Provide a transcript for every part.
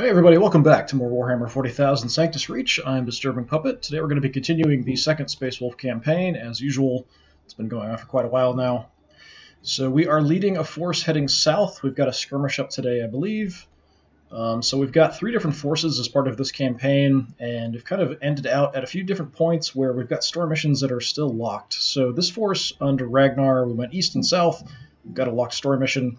Hey everybody, welcome back to more Warhammer 40,000 Sanctus Reach. I'm DisturbingPuppet. Today we're going to be continuing the second Space Wolf campaign. As usual, it's been going on for quite a while now. So we are leading a force heading south. We've got a skirmish up today, I believe. So we've got 3 different forces as part of this campaign, and we've kind of ended out at a few different points where we've got story missions that are still locked. So this force under Ragnar, we went east and south. We've got a locked story mission.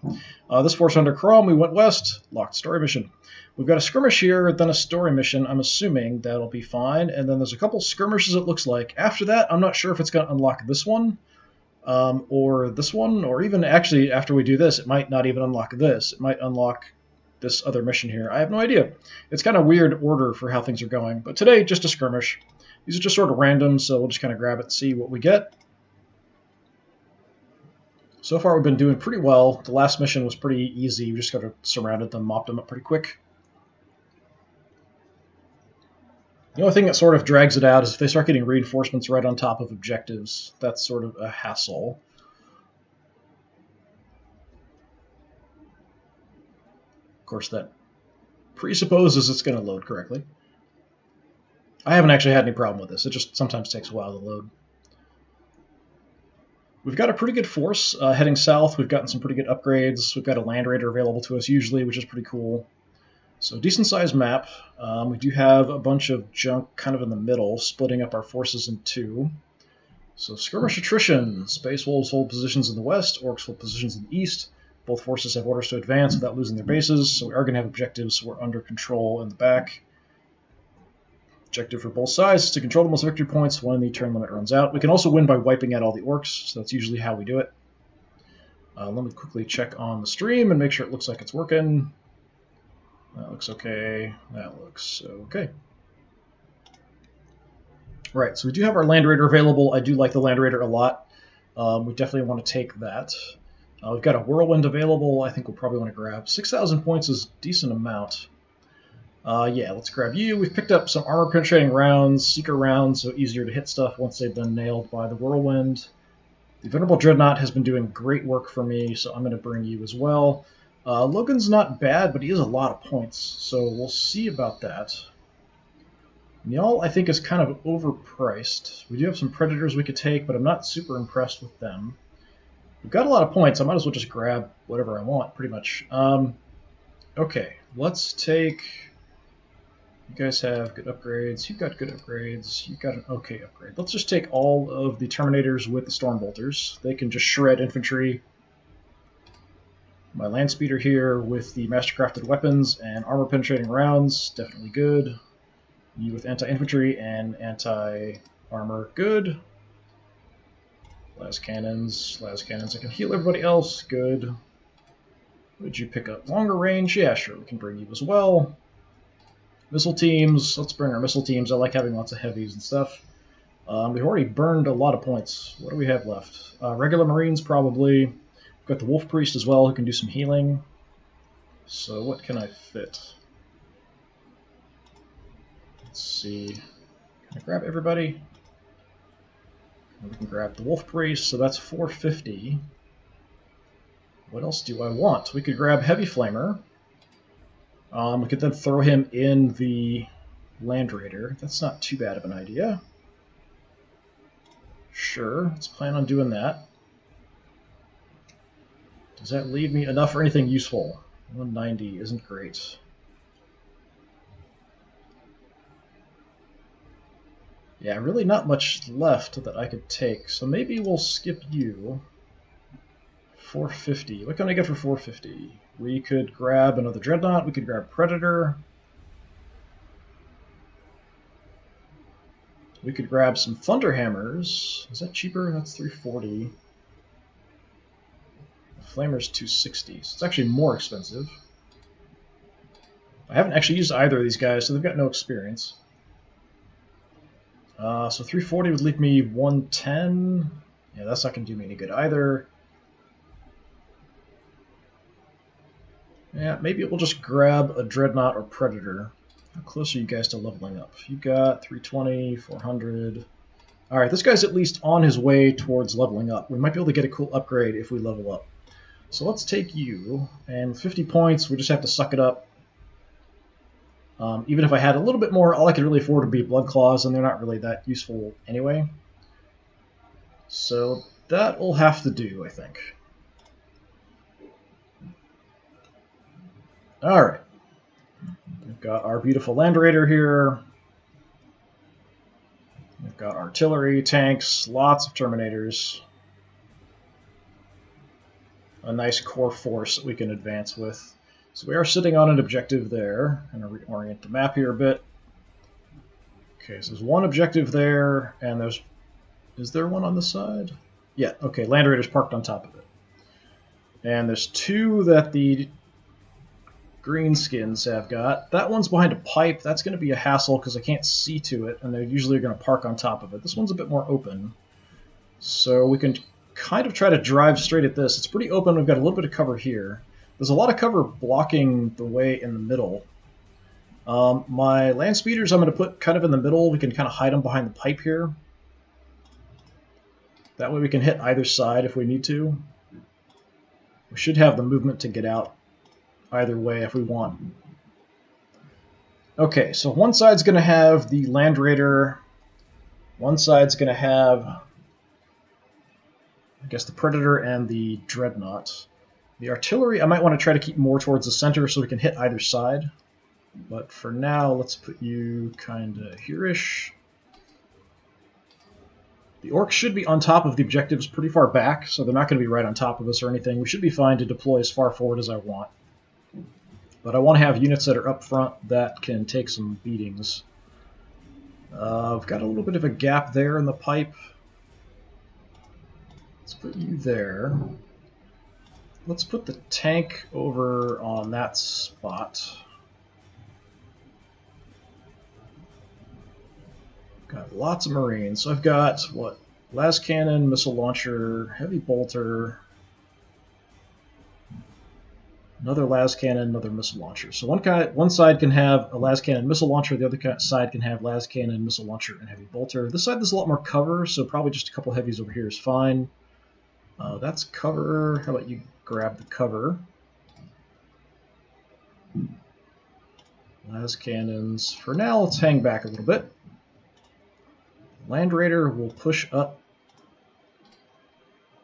This force under Crom, we went west, locked story mission. We've got a skirmish here, then a story mission. I'm assuming that'll be fine. And then there's a couple skirmishes, it looks like. After that, I'm not sure if it's going to unlock this one, or this one, or even actually after we do this, it might not even unlock this. It might unlock this other mission here. I have no idea. It's kind of weird order for how things are going. But today, just a skirmish. These are just sort of random, so we'll just kind of grab it and see what we get. So far, we've been doing pretty well. The last mission was pretty easy. We just got to surrounded them, mopped them up pretty quick. The only thing that sort of drags it out is if they start getting reinforcements right on top of objectives. That's sort of a hassle. Of course, that presupposes it's going to load correctly. I haven't actually had any problem with this. It just sometimes takes a while to load. We've got a pretty good force heading south. We've gotten some pretty good upgrades. We've got a land raider available to us usually, which is pretty cool. So decent-sized map. We do have a bunch of junk kind of in the middle, splitting up our forces in 2. So skirmish attrition. Space Wolves hold positions in the west, Orcs hold positions in the east. Both forces have orders to advance without losing their bases, so we are going to have objectives, so we're under control in the back. Objective for both sides is to control the most victory points when the turn limit runs out. We can also win by wiping out all the Orcs, so that's usually how we do it. Let me quickly check on the stream and make sure it looks like it's working. That looks okay. That looks okay. Right, so we do have our Land Raider available. I do like the Land Raider a lot. We definitely want to take that. We've got a Whirlwind available. I think we'll probably want to grab 6,000 points is a decent amount. Yeah, let's grab you. We've picked up some armor-penetrating rounds, Seeker rounds, so easier to hit stuff once they've been nailed by the Whirlwind. The Venerable Dreadnought has been doing great work for me, so I'm going to bring you as well. Logan's not bad, but he has a lot of points, so we'll see about that. Njal, I think, is kind of overpriced. We do have some Predators we could take, but I'm not super impressed with them. We've got a lot of points. I might as well just grab whatever I want, pretty much. Okay, let's take... You guys have good upgrades. You've got good upgrades. You've got an okay upgrade. Let's just take all of the Terminators with the Stormbolters. They can just shred infantry. My land speeder here with the mastercrafted weapons and armor-penetrating rounds, definitely good. You with anti-infantry and anti-armor, good. Las cannons, I can heal everybody else, good. What did you pick up? Longer range? Yeah, sure, we can bring you as well. Missile teams, let's bring our missile teams. I like having lots of heavies and stuff. We've already burned a lot of points. What do we have left? Regular Marines, probably. We've got the Wolf Priest as well, who can do some healing. So what can I fit? Let's see. Can I grab everybody? We can grab the Wolf Priest, so that's 450. What else do I want? We could grab Heavy Flamer. We could then throw him in the Land Raider. That's not too bad of an idea. Sure, let's plan on doing that. Does that leave me enough for anything useful? 190 isn't great. Yeah, really not much left that I could take, so maybe we'll skip you. 450. What can I get for 450? We could grab another Dreadnought. We could grab Predator. We could grab some Thunderhammers. Is that cheaper? That's 340. The Flamer's 260. So it's actually more expensive. I haven't actually used either of these guys, so they've got no experience. So 340 would leave me 110. Yeah, that's not going to do me any good either. Yeah, maybe we'll just grab a Dreadnought or Predator. How close are you guys to leveling up? You got 320, 400. Alright, this guy's at least on his way towards leveling up. We might be able to get a cool upgrade if we level up. So let's take you, and 50 points, we just have to suck it up. Even if I had a little bit more, all I could really afford would be Blood Claws, and they're not really that useful anyway. So that will have to do, I think. Alright. We've got our beautiful Land Raider here. We've got artillery, tanks, lots of Terminators. A nice core force that we can advance with. So we are sitting on an objective there. I'm going to reorient the map here a bit. Okay, so there's one objective there, and there's... Is there one on the side? Yeah, okay, Land Raider's parked on top of it. And there's two that the Greenskins have got. That one's behind a pipe. That's going to be a hassle because I can't see to it, and they're usually going to park on top of it. This one's a bit more open. So we can kind of try to drive straight at this. It's pretty open. We've got a little bit of cover here. There's a lot of cover blocking the way in the middle. My land speeders I'm going to put kind of in the middle. We can kind of hide them behind the pipe here. That way we can hit either side if we need to. We should have the movement to get out either way if we want. Okay, so one side's going to have the Land Raider. One side's going to have, I guess, the Predator and the Dreadnought. The artillery I might want to try to keep more towards the center so we can hit either side. But for now, let's put you kind of here-ish. The orcs should be on top of the objectives pretty far back, so they're not going to be right on top of us or anything. We should be fine to deploy as far forward as I want. But I want to have units that are up front that can take some beatings. I've got a little bit of a gap there in the pipe. Let's put you there. Let's put the tank over on that spot. Got lots of Marines. So I've got, what, las cannon, missile launcher, heavy bolter, another las cannon, another missile launcher. So one side can have a las cannon missile launcher, the other side can have las cannon, missile launcher, and heavy bolter. This side there's a lot more cover, so probably just a couple heavies over here is fine. That's cover. How about you grab the cover? Las cannons. For now, let's hang back a little bit. Land Raider will push up.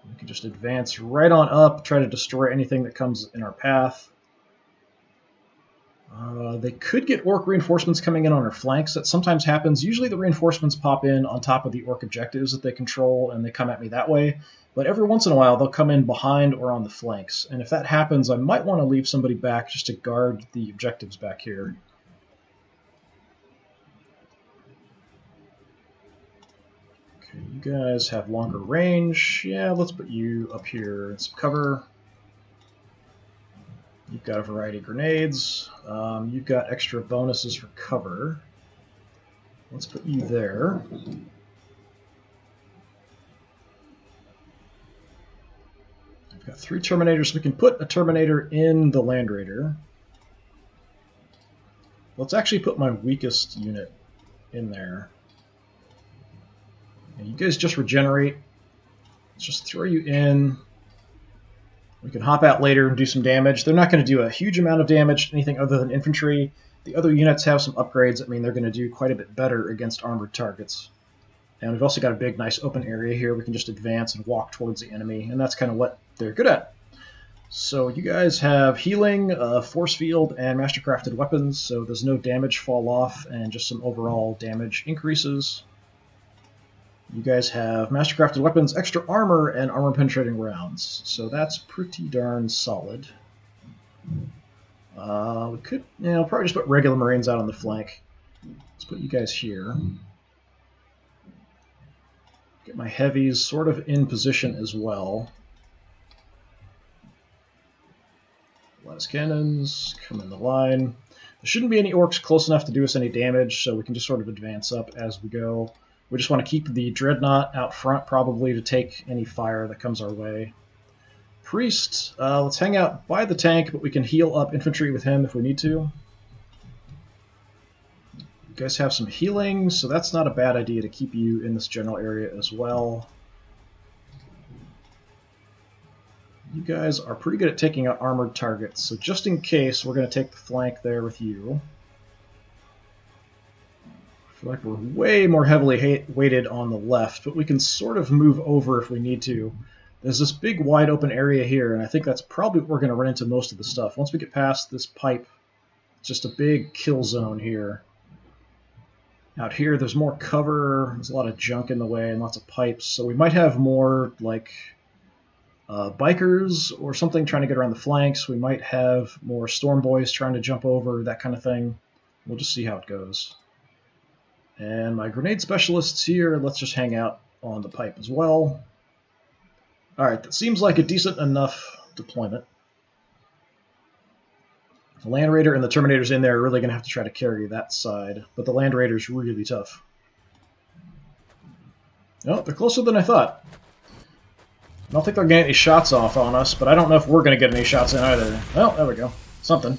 We can just advance right on up, try to destroy anything that comes in our path. They could get orc reinforcements coming in on our flanks. That sometimes happens. Usually the reinforcements pop in on top of the orc objectives that they control, and they come at me that way. But every once in a while, they'll come in behind or on the flanks. And if that happens, I might want to leave somebody back just to guard the objectives back here. Okay, you guys have longer range. Yeah, let's put you up here in some cover. You've got a variety of grenades. You've got extra bonuses for cover. Let's put you there. I've got 3 Terminators. We can put a Terminator in the Land Raider. Let's actually put my weakest unit in there. And you guys just regenerate. Let's just throw you in. We can hop out later and do some damage. They're not going to do a huge amount of damage to anything other than infantry. The other units have some upgrades that mean they're going to do quite a bit better against armored targets. And we've also got a big, nice open area here. We can just advance and walk towards the enemy, and that's kind of what they're good at. So you guys have healing, force field, and mastercrafted weapons, so there's no damage fall off and just some overall damage increases. You guys have mastercrafted weapons, extra armor, and armor-penetrating rounds. So that's pretty darn solid. We could, probably just put regular Marines out on the flank. Let's put you guys here. Get my heavies sort of in position as well. Las cannons, come in the line. There shouldn't be any orcs close enough to do us any damage, so we can just sort of advance up as we go. We just want to keep the Dreadnought out front, probably, to take any fire that comes our way. Priest, let's hang out by the tank, but we can heal up infantry with him if we need to. You guys have some healing, so that's not a bad idea to keep you in this general area as well. You guys are pretty good at taking out armored targets, so just in case, we're going to take the flank there with you. feel like we're way more heavily weighted on the left, but we can sort of move over if we need to. There's this big wide open area here, and I think that's probably what we're going to run into most of the stuff. Once we get past this pipe, it's just a big kill zone here. Out here, there's more cover, there's a lot of junk in the way, and lots of pipes, so we might have more, like, bikers or something trying to get around the flanks. We might have more storm boys trying to jump over, that kind of thing. We'll just see how it goes. And my grenade specialists here, let's just hang out on the pipe as well. Alright, that seems like a decent enough deployment. The Land Raider and the Terminators in there are really going to have to try to carry that side, but the Land Raider's really tough. Oh, they're closer than I thought. I don't think they're getting any shots off on us, but I don't know if we're going to get any shots in either. Well, there we go. Something.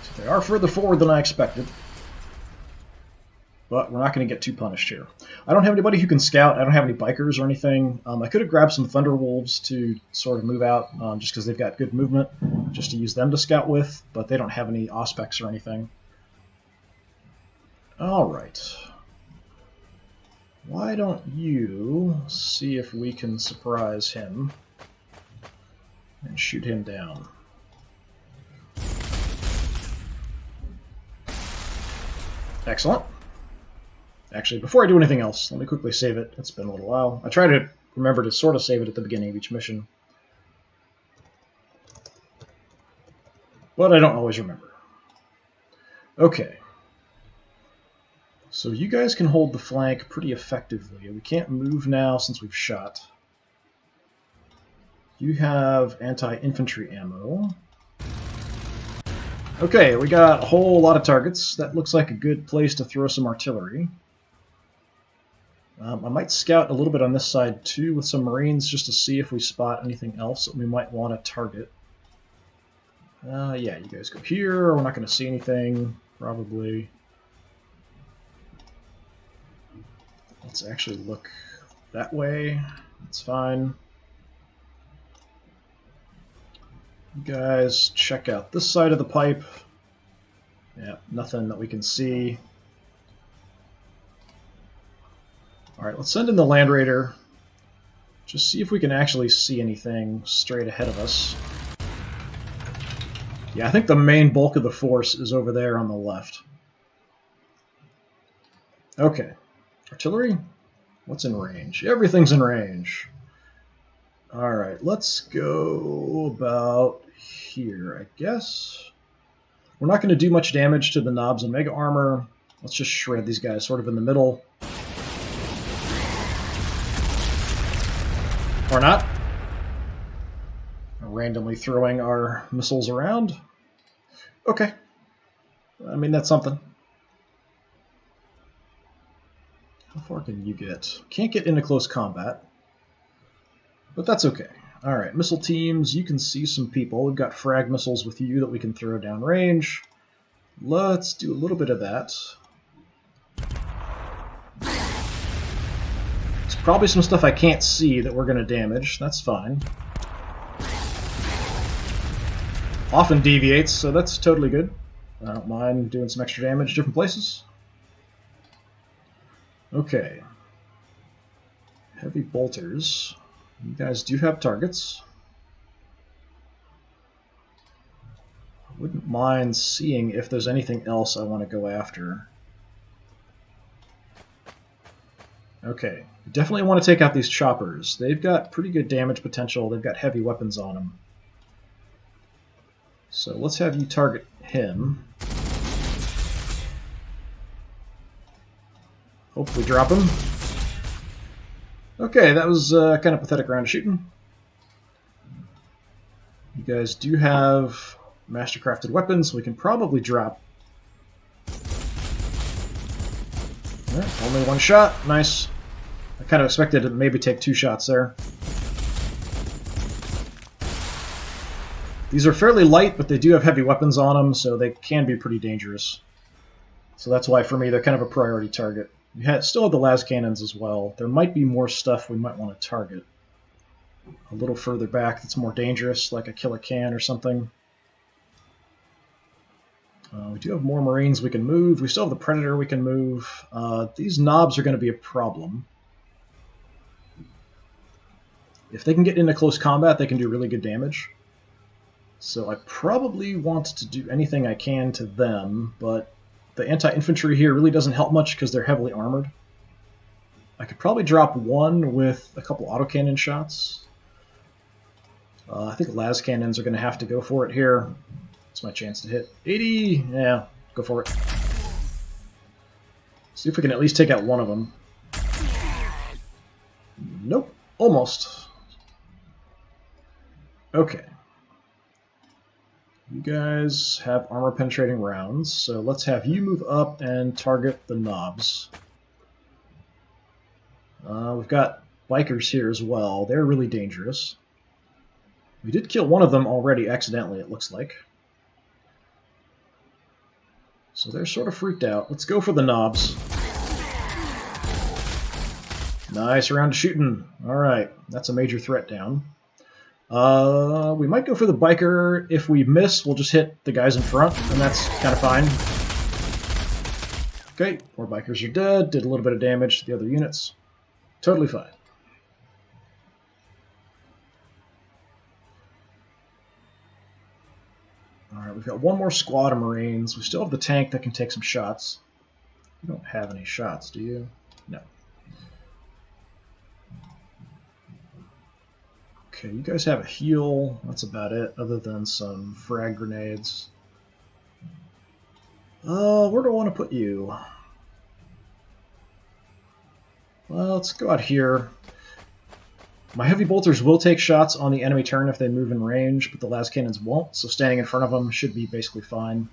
So they are further forward than I expected. But we're not going to get too punished here. I don't have anybody who can scout. I don't have any bikers or anything. I could have grabbed some Thunderwolves to sort of move out, just because they've got good movement, just to use them to scout with, but they don't have any Auspex or anything. Alright. Why don't you see if we can surprise him and shoot him down? Excellent. Actually, before I do anything else, let me quickly save it. It's been a little while. I try to remember to sort of save it at the beginning of each mission, but I don't always remember. Okay. So you guys can hold the flank pretty effectively. We can't move now since we've shot. You have anti-infantry ammo. Okay, we got a whole lot of targets. That looks like a good place to throw some artillery. I might scout a little bit on this side too with some Marines just to see if we spot anything else that we might want to target. Yeah, you guys go here. We're not going to see anything, probably. Let's actually look that way. That's fine. You guys check out this side of the pipe. Yeah, nothing that we can see. Alright, let's send in the Land Raider. Just see if we can actually see anything straight ahead of us. Yeah, I think the main bulk of the force is over there on the left. Okay. Artillery? What's in range? Everything's in range. Alright, let's go about here, I guess. We're not going to do much damage to the knobs and mega armor. Let's just shred these guys sort of in the middle. Or not. Randomly throwing our missiles around. Okay. I mean, that's something. How far can you get? Can't get into close combat. But that's okay. Alright, missile teams, you can see some people. We've got frag missiles with you that we can throw down range. Let's do a little bit of that. There's probably some stuff I can't see that we're going to damage. That's fine. Often deviates, so that's totally good. I don't mind doing some extra damage different places. Okay. Heavy bolters. You guys do have targets. I wouldn't mind seeing if there's anything else I want to go after. Okay, definitely want to take out these choppers. They've got pretty good damage potential. They've got heavy weapons on them. So let's have you target him. Hopefully drop him. Okay, that was kind of pathetic round of shooting. You guys do have mastercrafted weapons, so we can probably drop. Right, only one shot. Nice. I kind of expected to maybe take 2 shots there. These are fairly light, but they do have heavy weapons on them, so they can be pretty dangerous. So that's why, for me, they're kind of a priority target. You still have the las cannons as well. There might be more stuff we might want to target. A little further back that's more dangerous, like a killer can or something. We do have more Marines we can move. We still have the Predator we can move. These knobs are going to be a problem. If they can get into close combat, they can do really good damage. So I probably want to do anything I can to them, but the anti-infantry here really doesn't help much because they're heavily armored. I could probably drop one with a couple autocannon shots. I think las cannons are going to have to go for it here. It's my chance to hit. 80! Yeah, go for it. See if we can at least take out one of them. Nope, almost. Okay. You guys have armor-penetrating rounds, so let's have you move up and target the knobs. We've got bikers here as well. They're really dangerous. We did kill one of them already accidentally, it looks like. So they're sort of freaked out. Let's go for the knobs. Nice round of shooting. Alright, that's a major threat down. We might go for the biker. If we miss, we'll just hit the guys in front, and that's kind of fine. Okay, 4 bikers are dead. Did a little bit of damage to the other units. Totally fine. Alright, we've got one more squad of Marines. We still have the tank that can take some shots. You don't have any shots, do you? No. Okay, you guys have a heal. That's about it, other than some frag grenades. Where do I want to put you? Well, let's go out here. My heavy bolters will take shots on the enemy turn if they move in range, but the las cannons won't, so standing in front of them should be basically fine.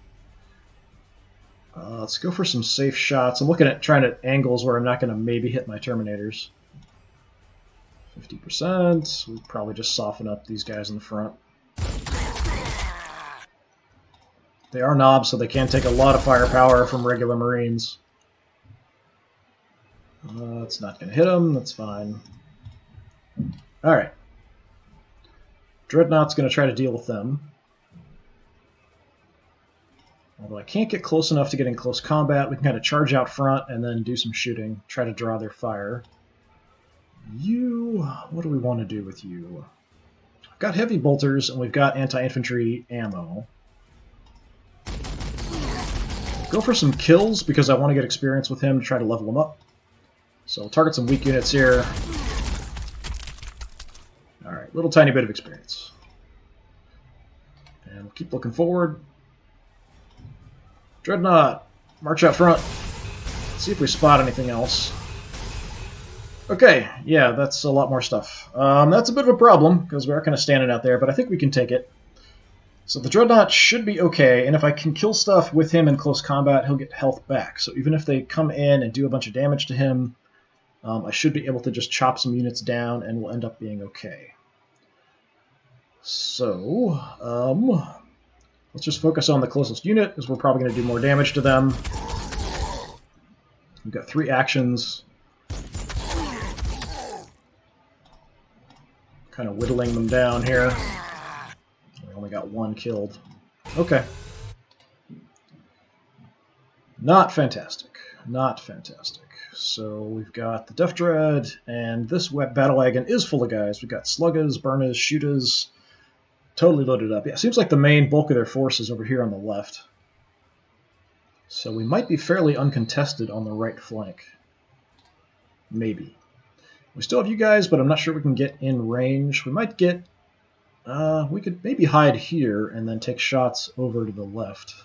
Let's go for some safe shots. I'm looking at trying at angles where I'm not going to maybe hit my Terminators. 50%. We'll probably just soften up these guys in the front. They are knobs, so they can take a lot of firepower from regular Marines. It's not going to hit them. That's fine. Alright. Dreadnought's going to try to deal with them. Although I can't get close enough to get in close combat, we can kind of charge out front and then do some shooting, try to draw their fire. You... what do we want to do with you? I've got heavy bolters, and we've got anti-infantry ammo. Go for some kills, because I want to get experience with him to try to level him up. So we'll target some weak units here. Alright, little tiny bit of experience. And we'll keep looking forward. Dreadnought, march out front. Let's see if we spot anything else. Okay, yeah, that's a lot more stuff. That's a bit of a problem, because we are kind of standing out there, but I think we can take it. So the Dreadnought should be okay, and if I can kill stuff with him in close combat, he'll get health back. So even if they come in and do a bunch of damage to him, I should be able to just chop some units down, and we'll end up being okay. So, let's just focus on the closest unit, because we're probably going to do more damage to them. We've got 3 actions. Kind of whittling them down here. We only got 1 killed. Okay. Not fantastic. Not fantastic. So we've got the Death Dread, and this battle wagon is full of guys. We've got Sluggas, Burnas, Shooters, totally loaded up. Yeah, it seems like the main bulk of their force is over here on the left. So we might be fairly uncontested on the right flank. Maybe. We still have you guys, but I'm not sure we can get in range. We might get... we could maybe hide here and then take shots over to the left.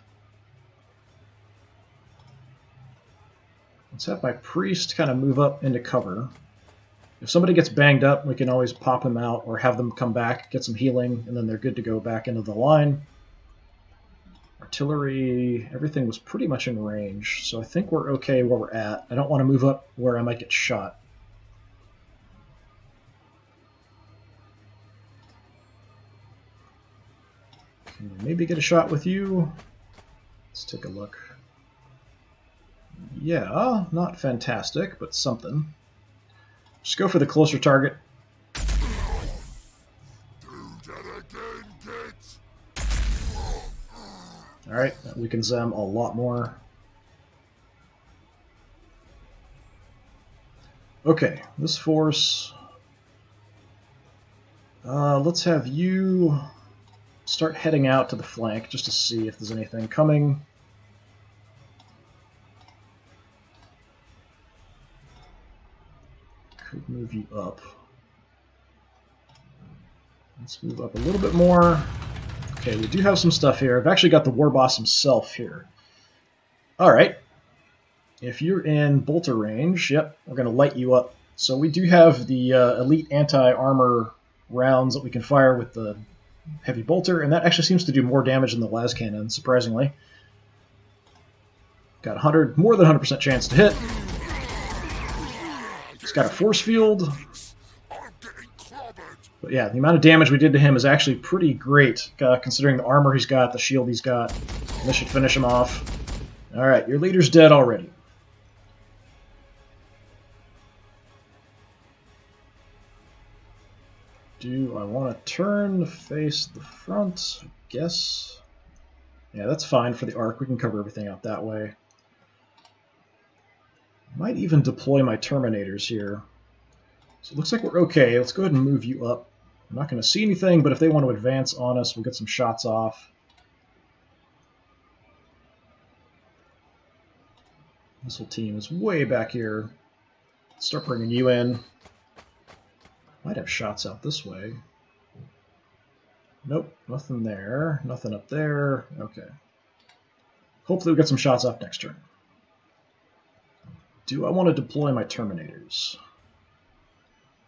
Let's have my priest kind of move up into cover. If somebody gets banged up, we can always pop them out or have them come back, get some healing, and then they're good to go back into the line. Artillery, everything was pretty much in range, so I think we're okay where we're at. I don't want to move up where I might get shot. Can we maybe get a shot with you? Let's take a look. Yeah, not fantastic, but something. Just go for the closer target. Alright, that weakens them a lot more. Okay, this force... let's have you start heading out to the flank just to see if there's anything coming. Could move you up. Let's move up a little bit more. Okay, we do have some stuff here. I've actually got the War Boss himself here. Alright. If you're in bolter range, yep, we're going to light you up. So we do have the elite anti-armor rounds that we can fire with the heavy bolter, and that actually seems to do more damage than the las cannon, surprisingly. Got more than 100% chance to hit. He's got a force field. But yeah, the amount of damage we did to him is actually pretty great, considering the armor he's got, the shield he's got. And this should finish him off. Alright, your leader's dead already. Do I want to turn to face the front? I guess. Yeah, that's fine for the arc. We can cover everything out that way. Might even deploy my Terminators here. So it looks like we're okay. Let's go ahead and move you up. I'm not going to see anything, but if they want to advance on us, we'll get some shots off. This whole team is way back here. Let's start bringing you in. Might have shots out this way. Nope, nothing there. Nothing up there. Okay. Hopefully we'll get some shots off next turn. Do I want to deploy my Terminators?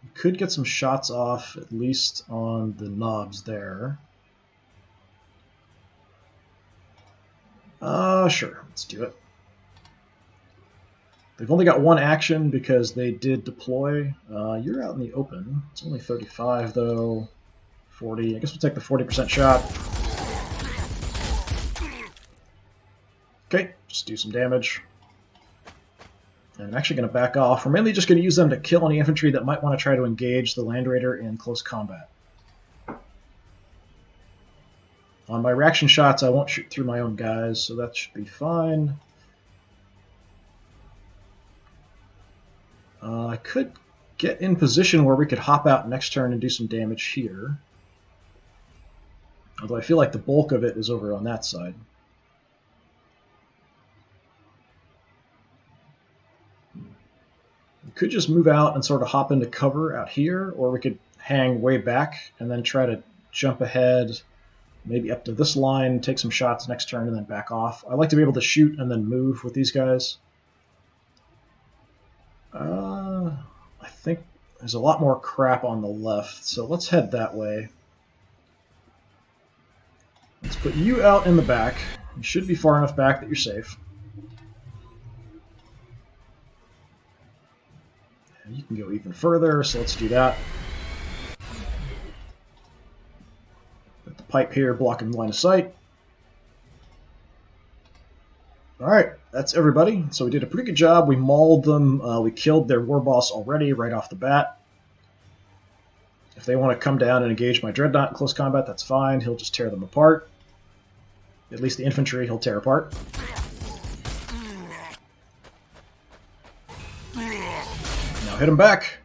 We could get some shots off, at least on the knobs there. Sure, let's do it. They've only got one action because they did deploy. You're out in the open. It's only 35, though. 40. I guess we'll take the 40% shot. Okay, just do some damage. And I'm actually going to back off. We're mainly just going to use them to kill any infantry that might want to try to engage the Land Raider in close combat. On my reaction shots, I won't shoot through my own guys, so that should be fine. I could get in position where we could hop out next turn and do some damage here. Although I feel like the bulk of it is over on that side. We could just move out and sort of hop into cover out here, or we could hang way back and then try to jump ahead, maybe up to this line, take some shots next turn, and then back off. I like to be able to shoot and then move with these guys. I think there's a lot more crap on the left, so let's head that way. Let's put you out in the back. You should be far enough back that you're safe. And you can go even further, so let's do that. Got the pipe here blocking line of sight. Alright, that's everybody. So we did a pretty good job. We mauled them. We killed their war boss already right off the bat. If they want to come down and engage my Dreadnought in close combat, that's fine. He'll just tear them apart. At least the infantry he'll tear apart. Now hit him back.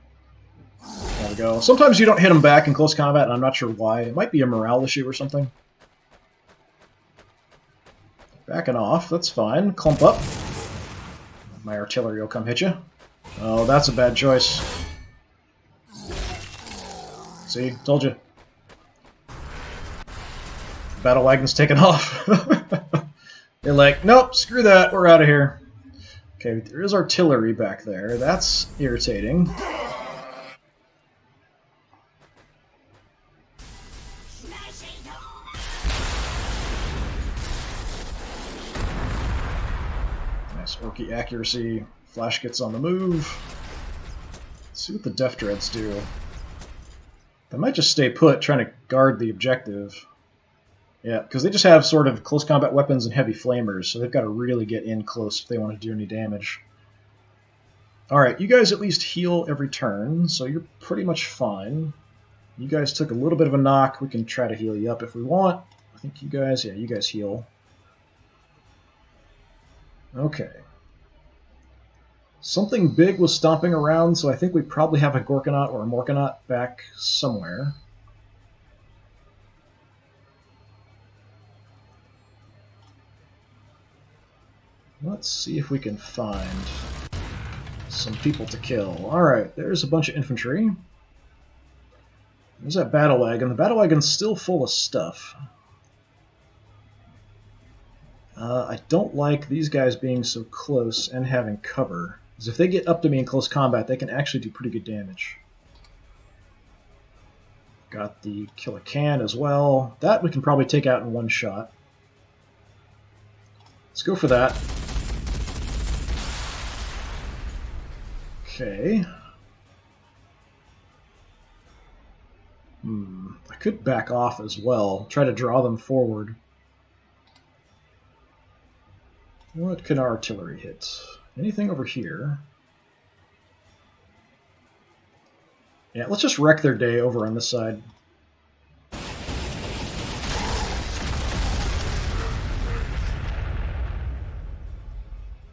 There we go. Sometimes you don't hit him back in close combat, and I'm not sure why. It might be a morale issue or something. Backing off, that's fine. Clump up. My artillery will come hit you. Oh, that's a bad choice. See, told you. Battle wagon's taken off. They're like, nope, screw that, we're out of here. Okay, there is artillery back there. That's irritating. Nice orky accuracy. Flash gets on the move. Let's see what the Def Dreads do. They might just stay put, trying to guard the objective. Yeah, because they just have sort of close combat weapons and heavy flamers, so they've got to really get in close if they want to do any damage. Alright, you guys at least heal every turn, so you're pretty much fine. You guys took a little bit of a knock. We can try to heal you up if we want. I think you guys, yeah, you guys heal. Okay. Something big was stomping around, so I think we probably have a Gorkanaut or a Morkanaut back somewhere. Let's see if we can find some people to kill. Alright, there's a bunch of infantry. There's that battle wagon. The battle wagon's still full of stuff. I don't like these guys being so close and having cover. Because if they get up to me in close combat, they can actually do pretty good damage. Got the Killer Can as well. That we can probably take out in one shot. Let's go for that. Okay. I could back off as well. Try to draw them forward. What can our artillery hit? Anything over here? Yeah, let's just wreck their day over on this side.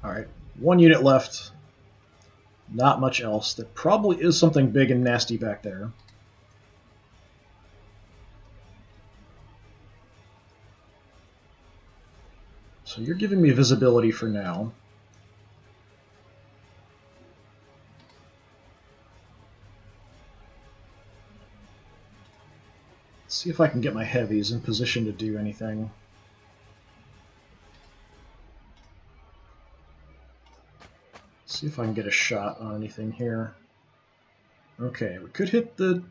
Alright, one unit left. Not much else. There probably is something big and nasty back there. So you're giving me visibility for now. Let's see if I can get my heavies in position to do anything. See if I can get a shot on anything here. Okay, we could hit the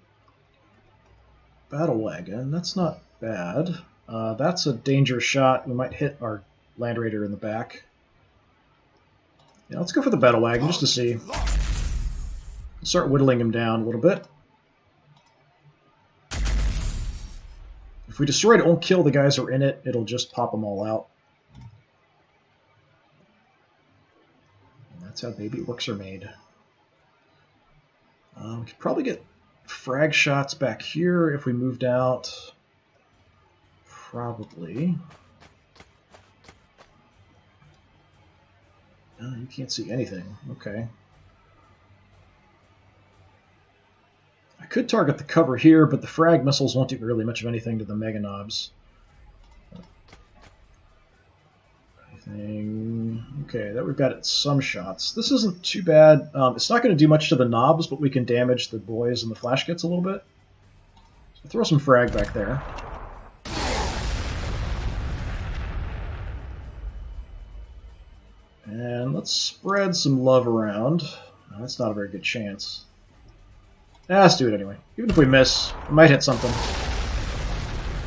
battle wagon. That's not bad. That's a dangerous shot. We might hit our Land Raider in the back. Yeah, let's go for the battle wagon just to see. Start whittling him down a little bit. If we destroy it, it won't kill the guys who are in it. It'll just pop them all out. That's how baby orcs are made. We could probably get frag shots back here if we moved out. Probably. Oh, you can't see anything. Okay. I could target the cover here, but the frag missiles won't do really much of anything to the Mega Knobs. Okay, that we've got at some shots. This isn't too bad. It's not going to do much to the knobs, but we can damage the boys and the flash kits a little bit. So throw some frag back there. And let's spread some love around. Oh, that's not a very good chance. Let's do it anyway. Even if we miss, we might hit something.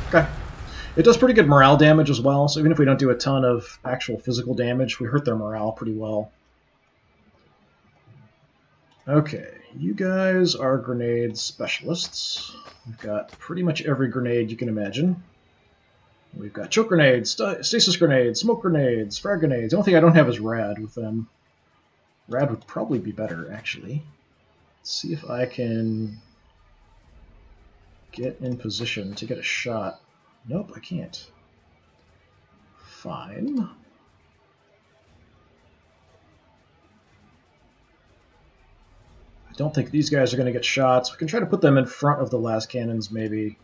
Okay. It does pretty good morale damage as well, so even if we don't do a ton of actual physical damage, we hurt their morale pretty well. Okay, you guys are grenade specialists. We've got pretty much every grenade you can imagine. We've got choke grenades, stasis grenades, smoke grenades, frag grenades. The only thing I don't have is rad with them. Rad would probably be better, actually. Let's see if I can get in position to get a shot. Nope, I can't. Fine. I don't think these guys are going to get shots. We can try to put them in front of the las cannons, maybe.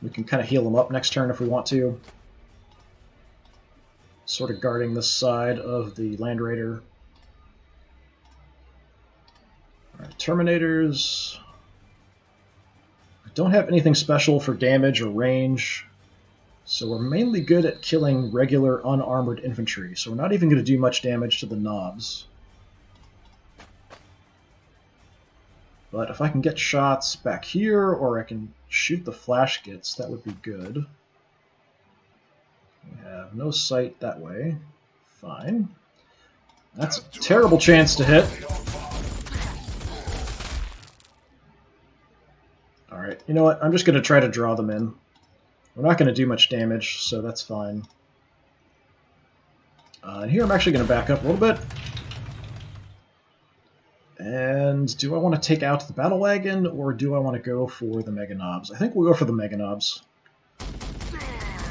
We can kind of heal them up next turn if we want to. Sort of guarding this side of the Land Raider. Alright, Terminators. Don't have anything special for damage or range, so we're mainly good at killing regular unarmored infantry, so we're not even going to do much damage to the knobs. But if I can get shots back here, or I can shoot the flash kits, that would be good. We have no sight that way. Fine. That's a terrible chance to hit. Alright, you know what? I'm just going to try to draw them in. We're not going to do much damage, so that's fine. And here I'm actually going to back up a little bit. And do I want to take out the battle wagon, or do I want to go for the Mega Knobs? I think we'll go for the Mega Knobs.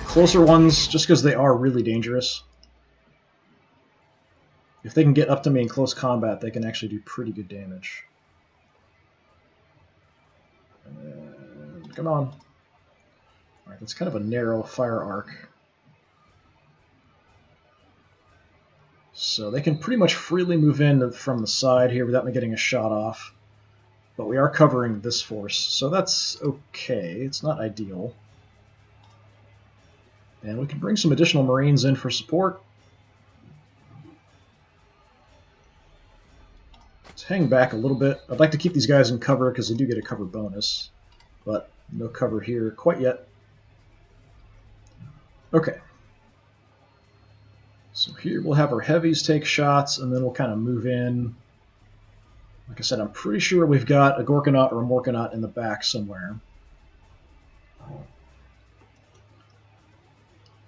Closer ones, just because they are really dangerous. If they can get up to me in close combat, they can actually do pretty good damage. Come on. Alright, that's kind of a narrow fire arc. So they can pretty much freely move in from the side here without me getting a shot off. But we are covering this force, so that's okay. It's not ideal. And we can bring some additional Marines in for support. Let's hang back a little bit. I'd like to keep these guys in cover because they do get a cover bonus. But no cover here quite yet. Okay. So here we'll have our heavies take shots, and then we'll kind of move in. Like I said, I'm pretty sure we've got a Gorkanaut or a Morkanaut in the back somewhere.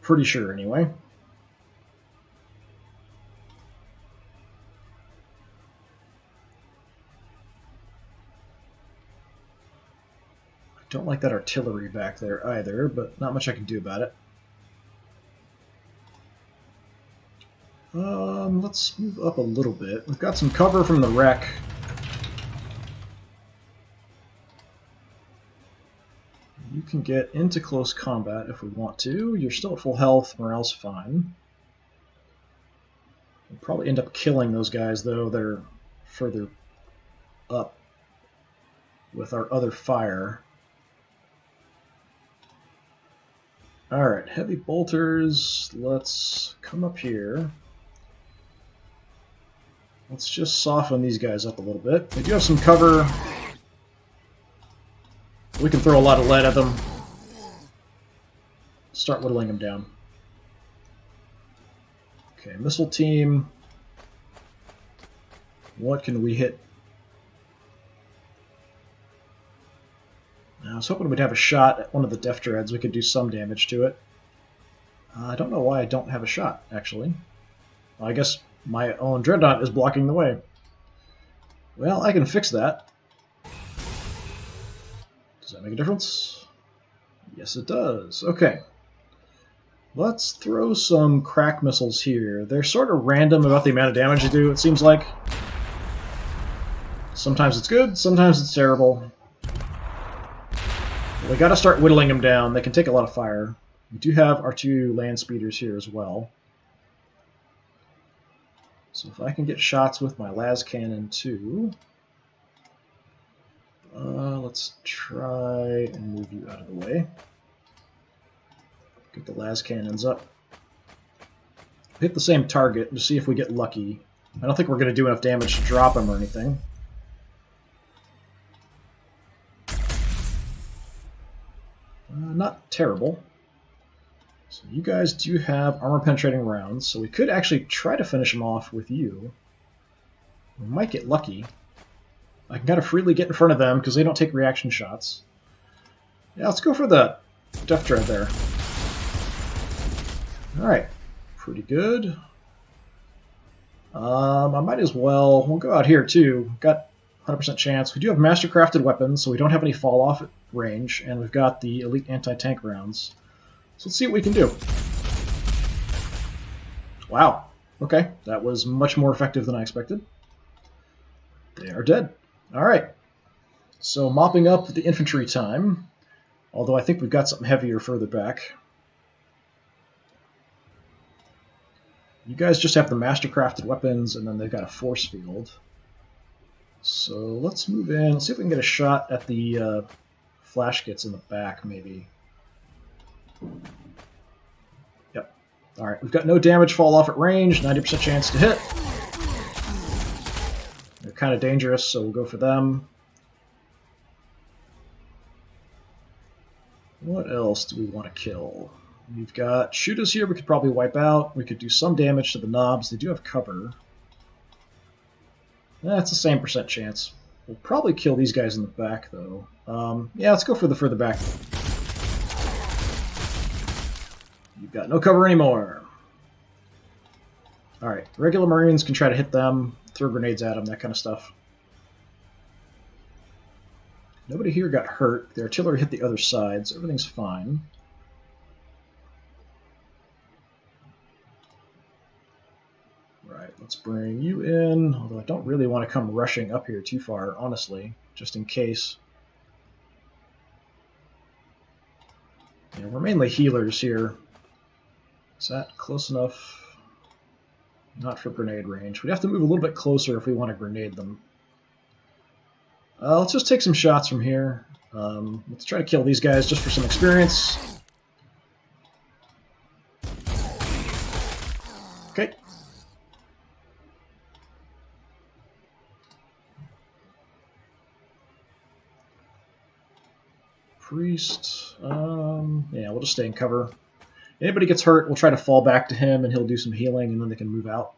Pretty sure, anyway. I don't like that artillery back there either, but not much I can do about it. Let's move up a little bit. We've got some cover from the wreck. You can get into close combat if we want to. You're still at full health, morale's fine. We'll probably end up killing those guys, though. They're further up with our other fire. Alright, heavy bolters. Let's come up here. Let's just soften these guys up a little bit. They do have some cover. We can throw a lot of lead at them. Start whittling them down. Okay, missile team. What can we hit? I was hoping we'd have a shot at one of the Def Dreads. We could do some damage to it. I don't know why I don't have a shot, actually. Well, I guess my own Dreadnought is blocking the way. Well, I can fix that. Does that make a difference? Yes, it does. Okay. Let's throw some crack missiles here. They're sort of random about the amount of damage they do, it seems like. Sometimes it's good, sometimes it's terrible. We gotta start whittling them down. They can take a lot of fire. We do have our 2 land speeders here as well. So if I can get shots with my las cannon too. Let's try and move you out of the way. Get the las cannons up. Hit the same target to see if we get lucky. I don't think we're going to do enough damage to drop him or anything. Not terrible. So you guys do have armor-penetrating rounds, so we could actually try to finish them off with you. We might get lucky. I can kind of freely get in front of them because they don't take reaction shots. Yeah, let's go for the Def Dread there. Alright, pretty good. I might as well, we'll go out here too. Got 100% chance. We do have master-crafted weapons, so we don't have any fall-off at range, and we've got the elite anti-tank rounds. So let's see what we can do. Wow. Okay, that was much more effective than I expected. They are dead. Alright. So mopping up the infantry time, although I think we've got something heavier further back. You guys just have the master-crafted weapons, and then they've got a force field. So let's move in. Let's see if we can get a shot at the flash kits in the back, maybe. Yep. Alright, we've got no damage fall off at range, 90% chance to hit. They're kind of dangerous, so we'll go for them. What else do we want to kill? We've got shooters here we could probably wipe out. We could do some damage to the knobs. They do have cover. That's the same percent chance. We'll probably kill these guys in the back, though. Yeah, let's go for the further back. You've got no cover anymore. Alright, regular Marines can try to hit them, throw grenades at them, that kind of stuff. Nobody here got hurt. The artillery hit the other side, so everything's fine. Right, Let's bring you in, although I don't really want to come rushing up here too far, honestly, just in case. Yeah, we're mainly healers here. Is that close enough? Not for grenade range. We'd have to move a little bit closer if we want to grenade them. Let's just take some shots from here. Let's try to kill these guys just for some experience. Okay. Priest. Yeah, we'll just stay in cover. Anybody gets hurt, we'll try to fall back to him, and he'll do some healing, and then they can move out.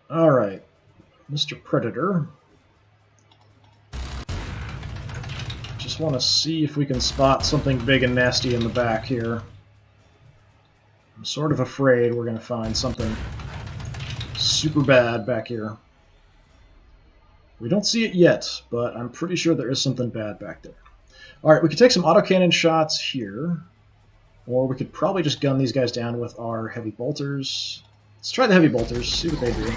All right, Mr. Predator. Just want to see if we can spot something big and nasty in the back here. I'm sort of afraid we're going to find something super bad back here. We don't see it yet, but I'm pretty sure there is something bad back there. All right, we could take some autocannon shots here, or we could probably just gun these guys down with our heavy bolters. Let's try the heavy bolters, see what they do.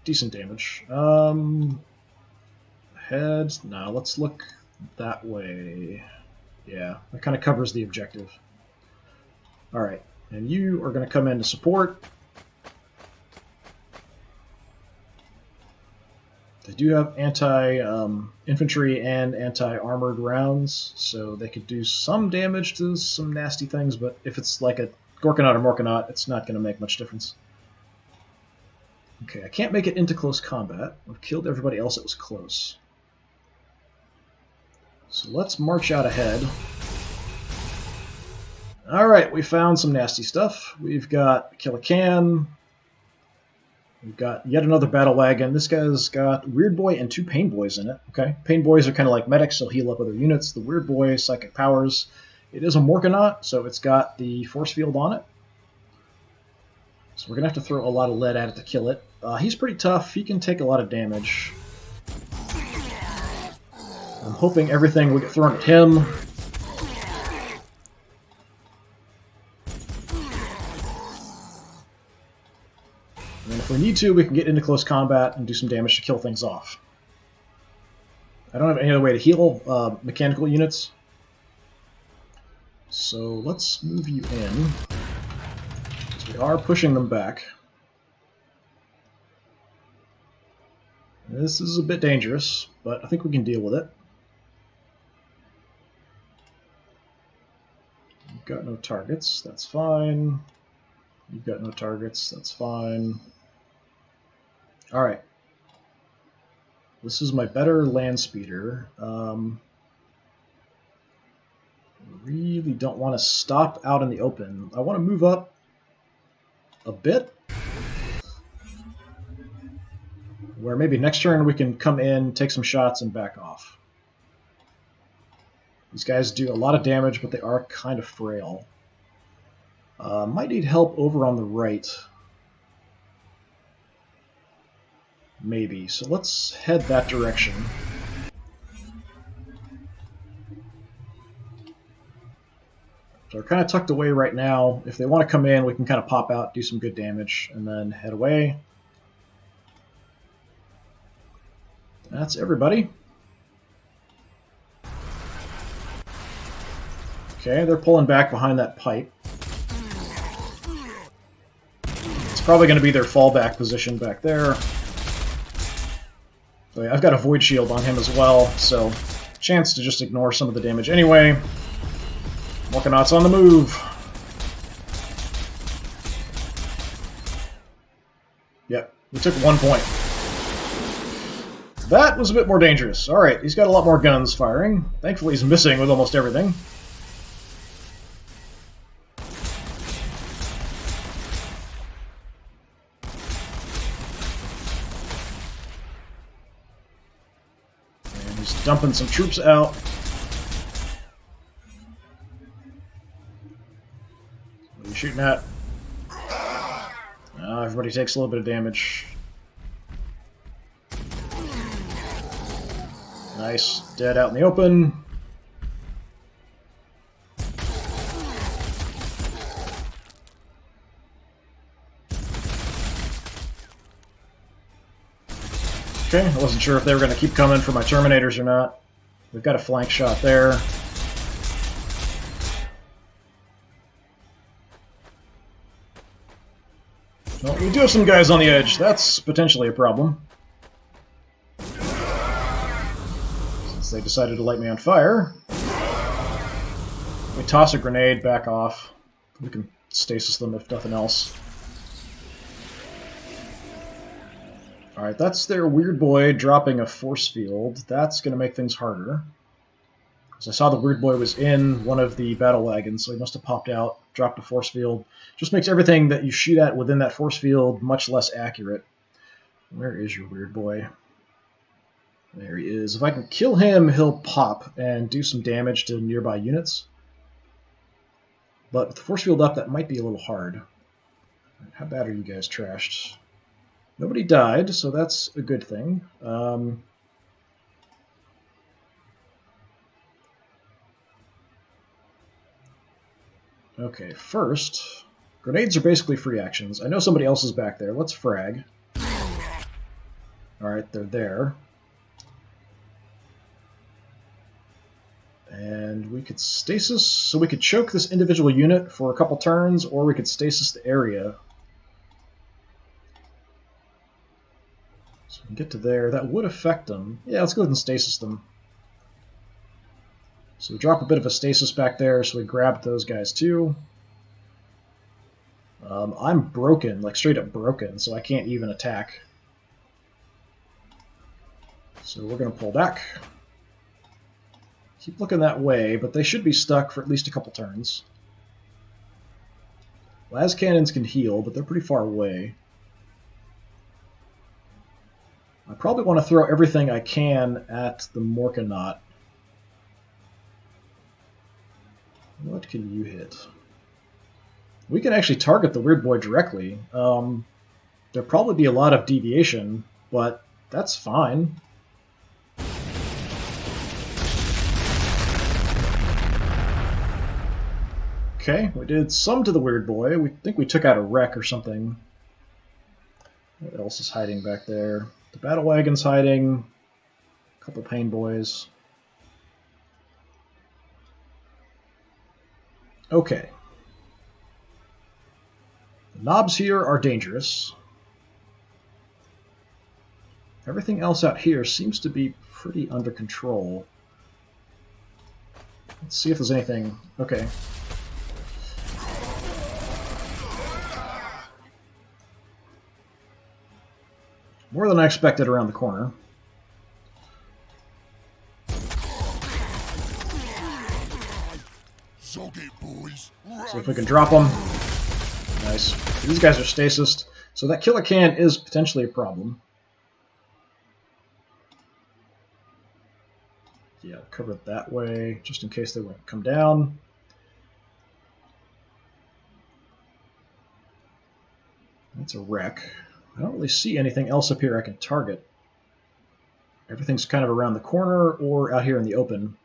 Decent damage. Heads, no, let's look that way. Yeah, that kind of covers the objective. All right, and you are going to come in to support. They do have anti-infantry and anti-armored rounds, so they could do some damage to some nasty things, but if it's like a Gorkanaut or Morkanaut, it's not going to make much difference. Okay, I can't make it into close combat. I've killed everybody else that was close. So let's march out ahead. Alright, we found some nasty stuff. We've got Kill a Can. We've got yet another battle wagon. This guy's got Weird Boy and 2 Pain Boys in it. Okay, Pain Boys are kind of like medics, they'll heal up other units. The Weird Boy, psychic powers. It is a Morkanaut, so it's got the force field on it. So we're going to have to throw a lot of lead at it to kill it. He's pretty tough. He can take a lot of damage. I'm hoping everything will get thrown at him. And if we need to, we can get into close combat and do some damage to kill things off. I don't have any other way to heal mechanical units. So let's move you in. We are pushing them back. This is a bit dangerous, but I think we can deal with it. You've got no targets, that's fine. You've got no targets, that's fine. Alright. This is my better land speeder. Really don't want to stop out in the open. I want to move up a bit, where maybe next turn we can come in, take some shots, and back off. These guys do a lot of damage, but they are kind of frail. Might need help over on the right. Maybe. So let's head that direction. So we're kind of tucked away right now. If they want to come in, we can kind of pop out, do some good damage, and then head away. That's everybody. Okay, they're pulling back behind that pipe. It's probably going to be their fallback position back there. So yeah, I've got a Void Shield on him as well, so chance to just ignore some of the damage anyway. Morkanaut's on the move. Yep, we took 1 point. That was a bit more dangerous. Alright, he's got a lot more guns firing. Thankfully he's missing with almost everything. And he's dumping some troops out. What are you shooting at? Everybody takes a little bit of damage. Nice. Dead out in the open. Okay, I wasn't sure if they were going to keep coming for my Terminators or not. We've got a flank shot there. Well, we do have some guys on the edge. That's potentially a problem. Since they decided to light me on fire. We toss a grenade back off. We can stasis them if nothing else. Alright, that's their weird boy dropping a force field. That's going to make things harder. Because I saw the weird boy was in one of the battle wagons, so he must have popped out, dropped a force field. Just makes everything that you shoot at within that force field much less accurate. Where is your weird boy? There he is. If I can kill him, he'll pop and do some damage to nearby units. But with the force field up, that might be a little hard. How bad are you guys trashed? Nobody died, so that's a good thing. Okay, first, grenades are basically free actions. I know somebody else is back there. Let's frag. Alright, they're there. And we could stasis, so we could choke this individual unit for a couple turns, or we could stasis the area. So we can get to there. That would affect them. Yeah, let's go ahead and stasis them. So we drop a bit of a stasis back there, so we grab those guys too. I'm broken, like straight up broken, so I can't even attack. So we're going to pull back. Keep looking that way, but they should be stuck for at least a couple turns. Las cannons can heal, but they're pretty far away. I probably want to throw everything I can at the Morkanaut. What can you hit? We can actually target the weird boy directly. There'll probably be a lot of deviation, but that's fine. Okay, we did some to the weird boy. We think we took out a wreck or something. What else is hiding back there? The battle wagon's hiding. A couple pain boys. Okay. The knobs here are dangerous. Everything else out here seems to be pretty under control. Let's see if there's anything. Okay. More than I expected around the corner. So if we can drop them. Nice. These guys are stasised. So that killer can is potentially a problem. Yeah, cover it that way, just in case they won't come down. That's a wreck. I don't really see anything else up here I can target. Everything's kind of around the corner or out here in the open.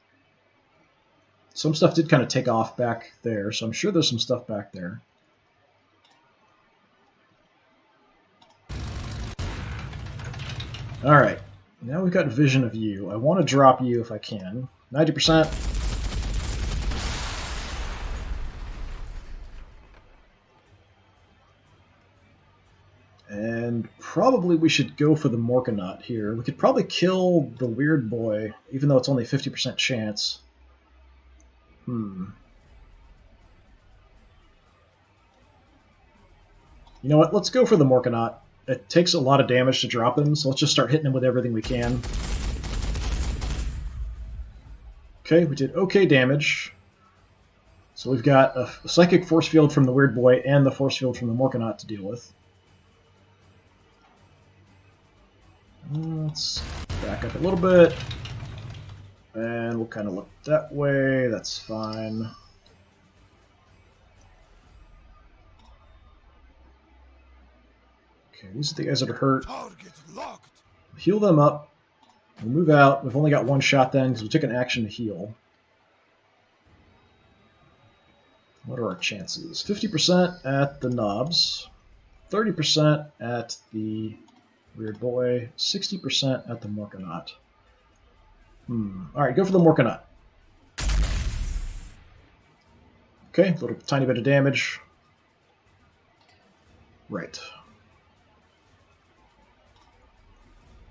Some stuff did kind of take off back there, so I'm sure there's some stuff back there. Alright, now we've got vision of you. I want to drop you if I can. 90%. And probably we should go for the Morkanaut here. We could probably kill the weird boy, even though it's only a 50% chance. You know what? Let's go for the Morkanaut. It takes a lot of damage to drop him, so let's just start hitting him with everything we can. Okay, we did okay damage. So we've got a psychic force field from the weird boy and the force field from the Morkanaut to deal with. Let's back up a little bit. And we'll kind of look that way. That's fine. Okay, these are the guys that are hurt. Heal them up. We'll move out. We've only got one shot then because we took an action to heal. What are our chances? 50% at the knobs, 30% at the weird boy, 60% at the Morkanaut. Alright, go for the Morkanaut. Okay, a little tiny bit of damage. Right.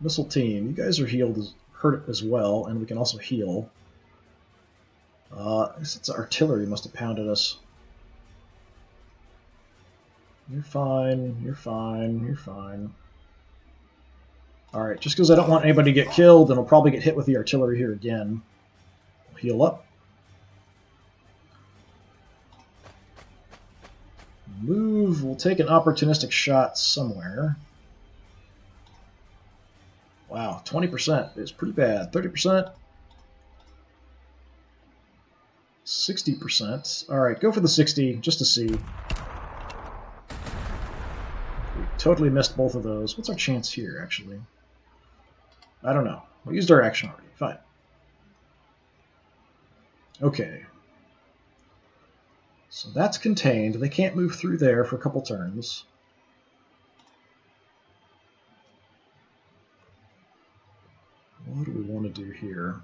Missile team, you guys are hurt as well, and we can also heal. I guess it's artillery must have pounded us. You're fine, you're fine, you're fine. Alright, just because I don't want anybody to get killed, and I'll probably get hit with the artillery here again. We'll heal up. Move, we'll take an opportunistic shot somewhere. Wow, 20% is pretty bad. 30%. 60%. Alright, go for the 60, just to see. We totally missed both of those. What's our chance here, actually? I don't know. We used our action already. Fine. Okay. So that's contained. They can't move through there for a couple turns. What do we want to do here?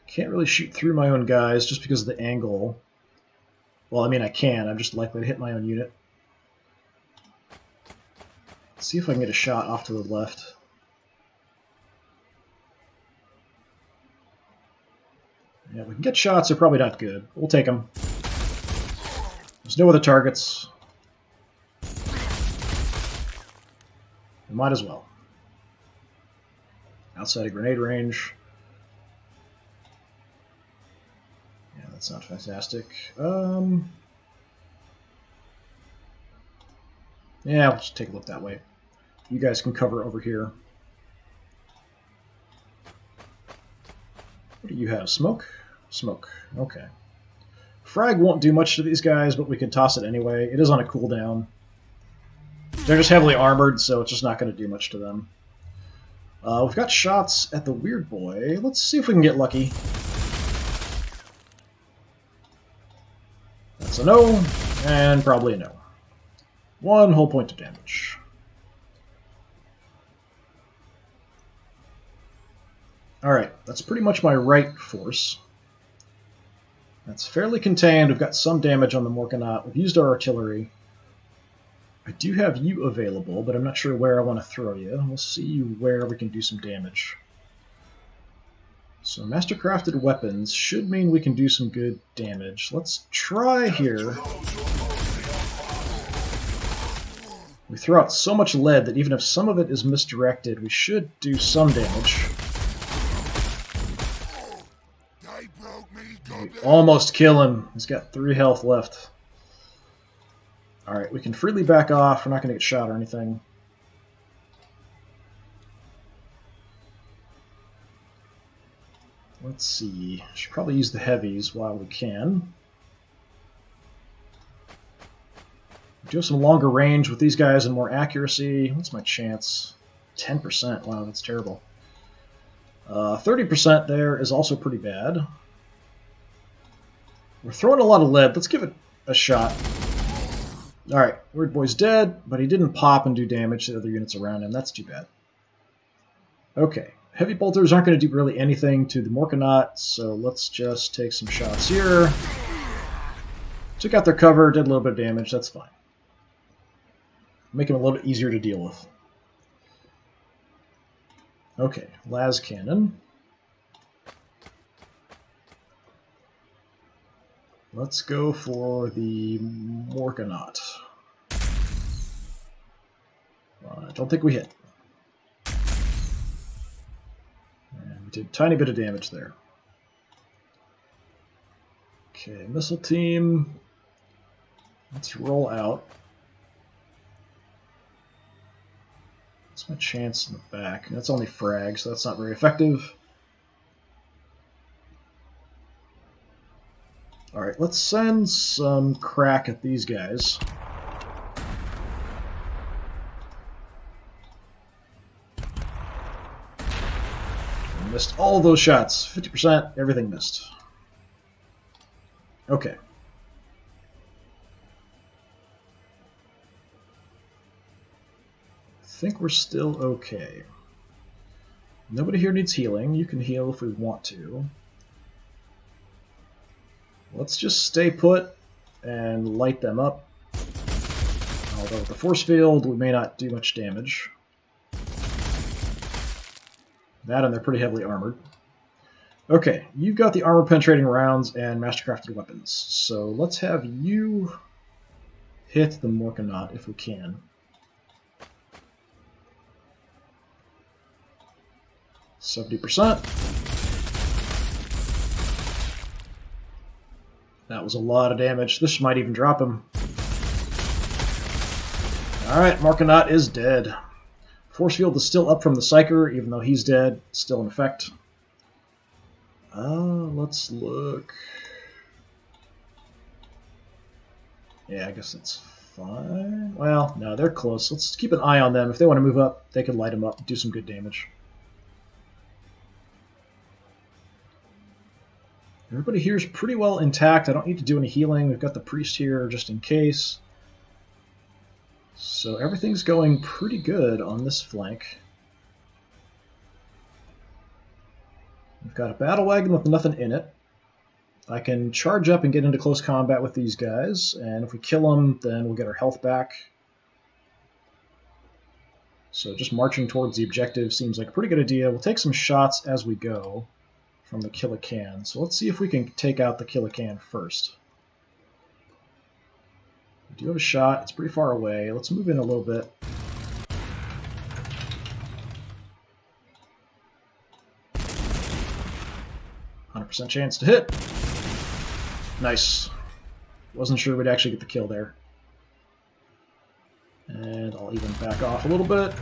Can't really shoot through my own guys just because of the angle. Well, I mean, I can. I'm just likely to hit my own unit. Let's see if I can get a shot off to the left. Yeah, we can get shots. They're probably not good. We'll take them. There's no other targets. We might as well. Outside of grenade range. Yeah, that's not fantastic. Yeah, we'll just take a look that way. You guys can cover over here. What do you have? Smoke? Smoke. Okay. Frag won't do much to these guys, but we can toss it anyway. It is on a cooldown. They're just heavily armored, so it's just not going to do much to them. We've got shots at the weird boy. Let's see if we can get lucky. That's a no, and probably a no. 1 whole point of damage. Alright, that's pretty much my right force. That's fairly contained. We've got some damage on the Morkanaut. We've used our artillery. I do have you available, but I'm not sure where I want to throw you. We'll see where we can do some damage. So mastercrafted weapons should mean we can do some good damage. Let's try here. We throw out so much lead that even if some of it is misdirected, we should do some damage. We almost kill him. He's got 3 health left. Alright, we can freely back off. We're not going to get shot or anything. Let's see. Should probably use the heavies while we can. We do have some longer range with these guys and more accuracy. What's my chance? 10%. Wow, that's terrible. 30% there is also pretty bad. We're throwing a lot of lead. Let's give it a shot. Alright, Weird Boy's dead, but he didn't pop and do damage to the other units around him. That's too bad. Okay, heavy bolters aren't going to do really anything to the Morkanaut, so let's just take some shots here. Took out their cover, did a little bit of damage, that's fine. Make him a little bit easier to deal with. Okay, las cannon. Let's go for the Morkanaut. I don't think we hit. And we did a tiny bit of damage there. Okay, missile team. Let's roll out. What's my chance in the back? That's only frag, so that's not very effective. Alright, let's send some crack at these guys. Missed all those shots. 50%, everything missed. Okay. I think we're still okay. Nobody here needs healing. You can heal if we want to. Let's just stay put and light them up. Although with the force field, we may not do much damage. That and they're pretty heavily armored. Okay, you've got the armor-penetrating rounds and mastercrafted weapons. So let's have you hit the Morkanaut if we can. %. That was a lot of damage. This might even drop him. Alright, Morkanaut is dead. Force field is still up from the Psyker, even though he's dead. Still in effect. Let's look. Yeah, I guess that's fine. Well, no, they're close. Let's keep an eye on them. If they want to move up, they can light them up and do some good damage. Everybody here is pretty well intact. I don't need to do any healing. We've got the priest here just in case. So everything's going pretty good on this flank. We've got a battle wagon with nothing in it. I can charge up and get into close combat with these guys, and if we kill them, then we'll get our health back. So just marching towards the objective seems like a pretty good idea. We'll take some shots as we go from the Killican. So let's see if we can take out the Killican first. We do have a shot. It's pretty far away. Let's move in a little bit. %, chance to hit. Nice. Wasn't sure we'd actually get the kill there. And I'll even back off a little bit.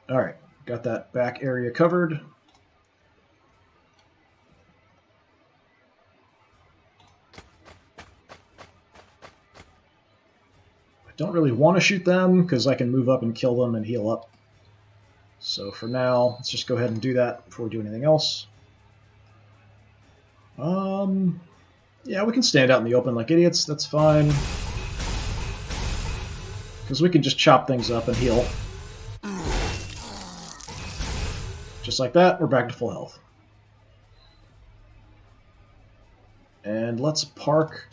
Alright, got that back area covered. I don't really want to shoot them because I can move up and kill them and heal up. So for now, let's just go ahead and do that before we do anything else. Yeah, we can stand out in the open like idiots. That's fine. Because we can just chop things up and heal. Just like that, we're back to full health. And let's park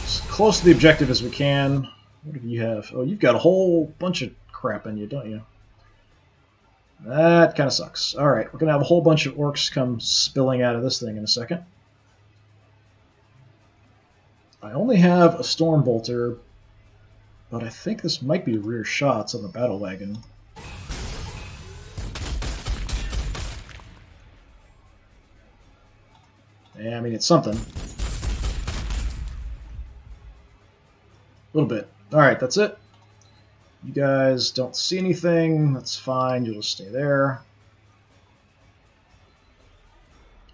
as close to the objective as we can. What do you have? Oh, you've got a whole bunch of crap in you, don't you? That kind of sucks. Alright, we're going to have a whole bunch of orcs come spilling out of this thing in a second. I only have a Storm Bolter, but I think this might be rear shots on the battle wagon. Yeah, I mean, it's something. A little bit. Alright, that's it. You guys don't see anything. That's fine. You'll just stay there.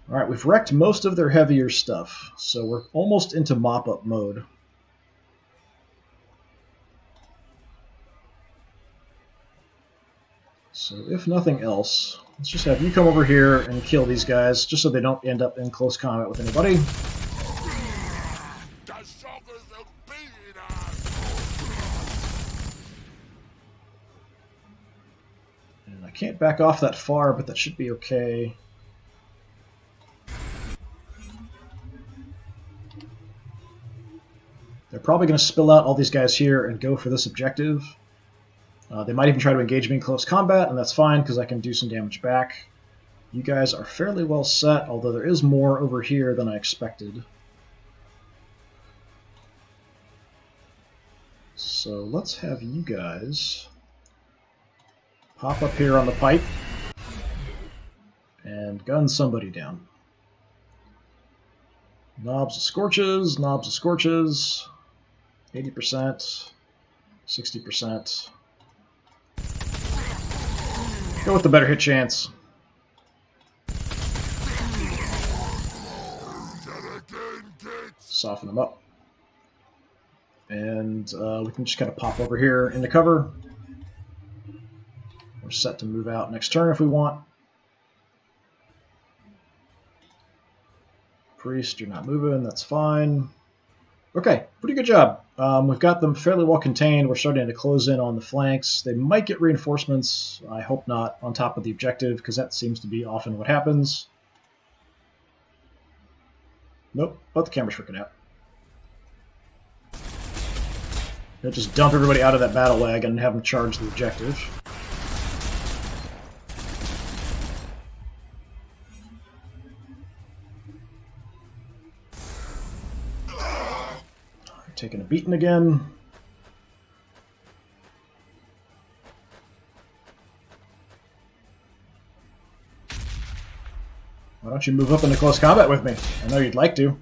Alright, we've wrecked most of their heavier stuff, so we're almost into mop-up mode. So if nothing else, let's just have you come over here and kill these guys, just so they don't end up in close combat with anybody. And I can't back off that far, but that should be okay. They're probably going to spill out all these guys here and go for this objective. They might even try to engage me in close combat, and that's fine because I can do some damage back. You guys are fairly well set, although there is more over here than I expected. So let's have you guys pop up here on the pipe and gun somebody down. Knobs of Scorches, Knobs of Scorches, 80%, 60%. Go with the better hit chance. Soften them up. And we can just kind of pop over here into cover. We're set to move out next turn if we want. Priest, you're not moving, that's fine. Okay, pretty good job. We've got them fairly well contained. We're starting to close in on the flanks. They might get reinforcements, I hope not, on top of the objective, because that seems to be often what happens. Nope, but the camera's freaking out. They'll just dump everybody out of that battle wagon and have them charge the objective. Taking a beating again. Why don't you move up into close combat with me? I know you'd like to.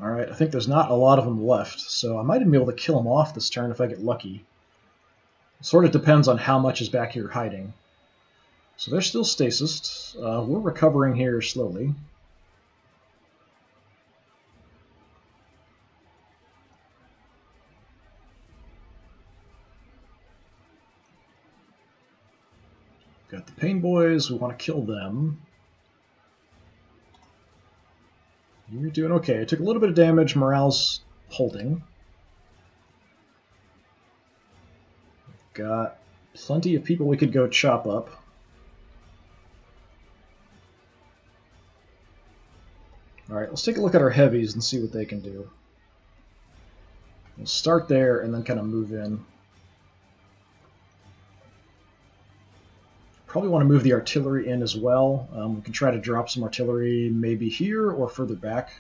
Alright, I think there's not a lot of them left, so I might even be able to kill them off this turn if I get lucky. It sort of depends on how much is back here hiding. So they're still stasis. We're recovering here slowly. Got the Pain Boys. We want to kill them. You're doing okay. I took a little bit of damage. Morale's holding. Got plenty of people we could go chop up. Alright, let's take a look at our heavies and see what they can do. We'll start there and then kind of move in. Probably want to move the artillery in as well. We can try to drop some artillery maybe here or further back.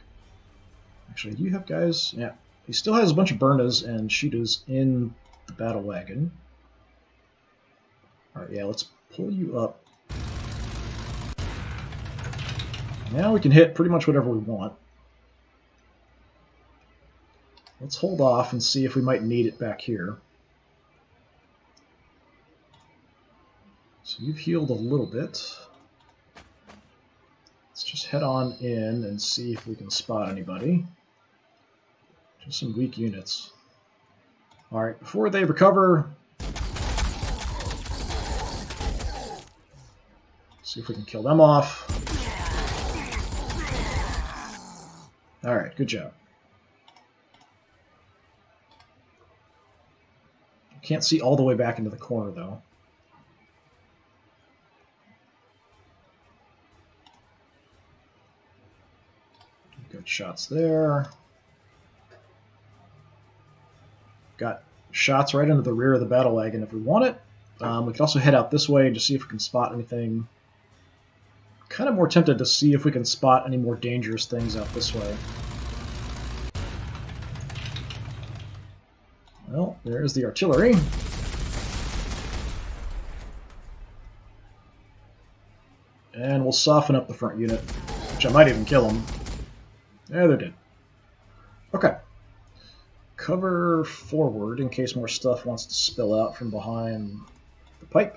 Actually, do you have guys? Yeah. He still has a bunch of Burners and Sheetas in the battle wagon. Alright, yeah, let's pull you up. Now we can hit pretty much whatever we want. Let's hold off and see if we might need it back here. So you've healed a little bit. Let's just head on in and see if we can spot anybody. Just some weak units. Alright, before they recover, see if we can kill them off. Alright, good job. Can't see all the way back into the corner, though. Good shots there. Got shots right into the rear of the battle wagon if we want it. We can also head out this way to see if we can spot anything. Kind of more tempted to see if we can spot any more dangerous things out this way. Well, there's the artillery. And we'll soften up the front unit, which I might even kill them. Yeah, they did. Okay. Cover forward in case more stuff wants to spill out from behind the pipe.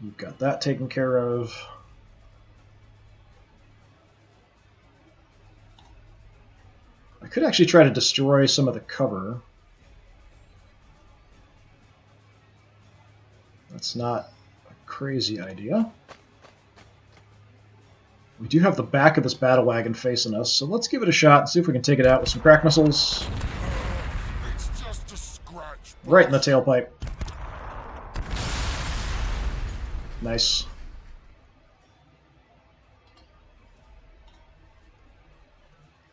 You've got that taken care of. I could actually try to destroy some of the cover. That's not a crazy idea. We do have the back of this battle wagon facing us, so let's give it a shot and see if we can take it out with some crack missiles. It's just a scratch. Right in the tailpipe. Nice.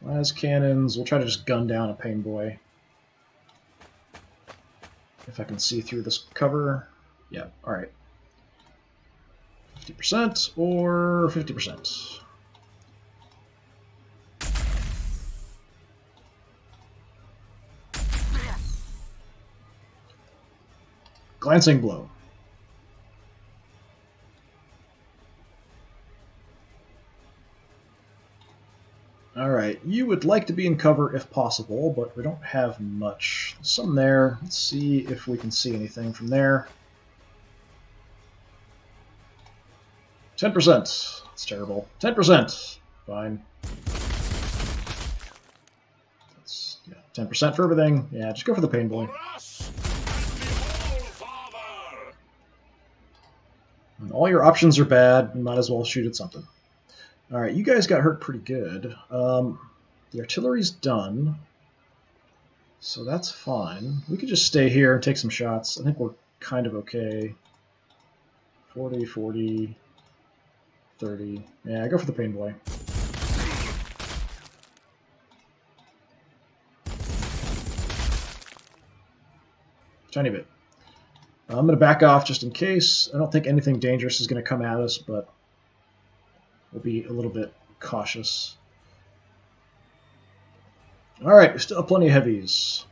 As cannons, we'll try to just gun down a Pain Boy. If I can see through this cover. Yeah, alright. 50% or 50%. Glancing blow. Alright, you would like to be in cover if possible, but we don't have much. There's some there. Let's see if we can see anything from there. 10%. It's terrible. 10%. Fine. That's, yeah, 10% for everything. Yeah, just go for the pain boy. And all your options are bad. You might as well shoot at something. All right, you guys got hurt pretty good. The artillery's done, so that's fine. We could just stay here and take some shots. I think we're kind of okay. 40, 40, 30. Yeah, go for the pain boy. Tiny bit. I'm going to back off just in case. I don't think anything dangerous is going to come at us, but we'll be a little bit cautious. Alright, we still have plenty of heavies.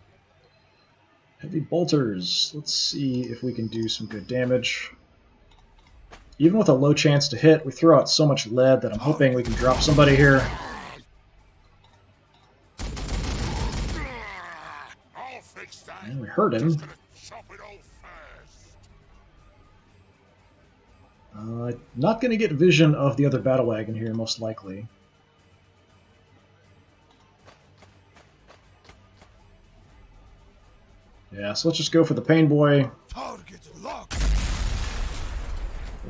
Heavy bolters. Let's see if we can do some good damage. Even with a low chance to hit, we throw out so much lead that I'm hoping we can drop somebody here. And we hurt him. Not going to get vision of the other battle wagon here, most likely. Yeah, so let's just go for the pain boy.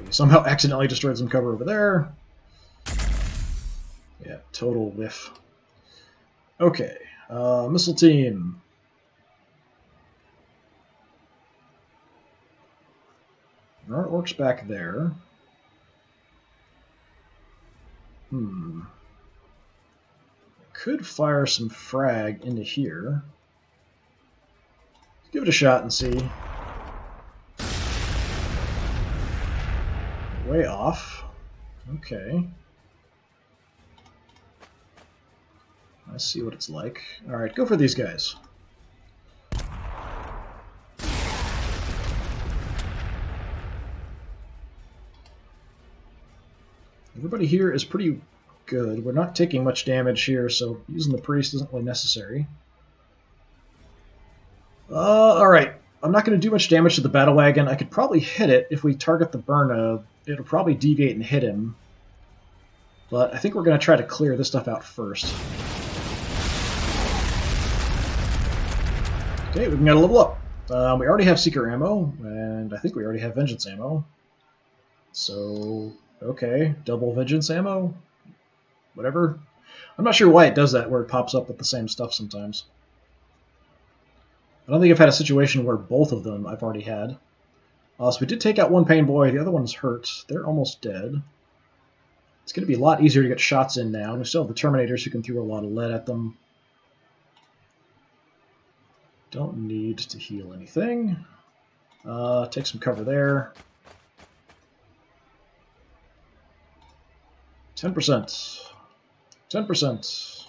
We somehow accidentally destroyed some cover over there. Yeah, total whiff. Okay, missile team. Our orcs back there. Could fire some frag into here. Let's give it a shot and see. Way off. Okay. I see what it's like. Alright, go for these guys. Everybody here is pretty good. We're not taking much damage here, so using the priest isn't really necessary. Alright. I'm not going to do much damage to the battle wagon. I could probably hit it if we target the Burna. It'll probably deviate and hit him. But I think we're going to try to clear this stuff out first. Okay, we can get a level up. We already have Seeker ammo, and I think we already have Vengeance ammo. So, okay, double Vengeance ammo? Whatever. I'm not sure why it does that, where it pops up with the same stuff sometimes. I don't think I've had a situation where both of them I've already had. So we did take out one pain boy, the other one's hurt. They're almost dead. It's going to be a lot easier to get shots in now, and we still have the Terminators who can throw a lot of lead at them. Don't need to heal anything. Take some cover there. 10%. 10%.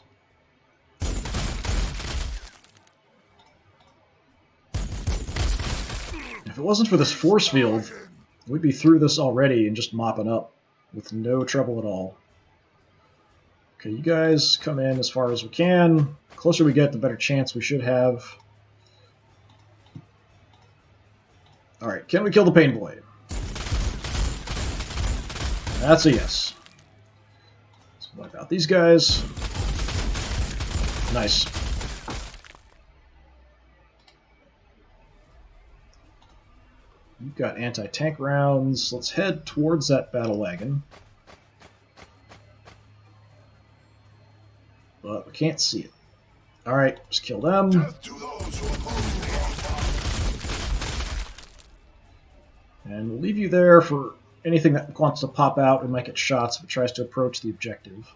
If it wasn't for this force field, we'd be through this already and just mopping up with no trouble at all. Okay, you guys come in as far as we can. The closer we get, the better chance we should have. Alright, can we kill the pain boy? That's a yes. Let's wipe out these guys. Nice. You've got anti-tank rounds. Let's head towards that battle wagon. But we can't see it. Alright, just kill them. And we'll leave you there for anything that wants to pop out and might get shots if it tries to approach the objective.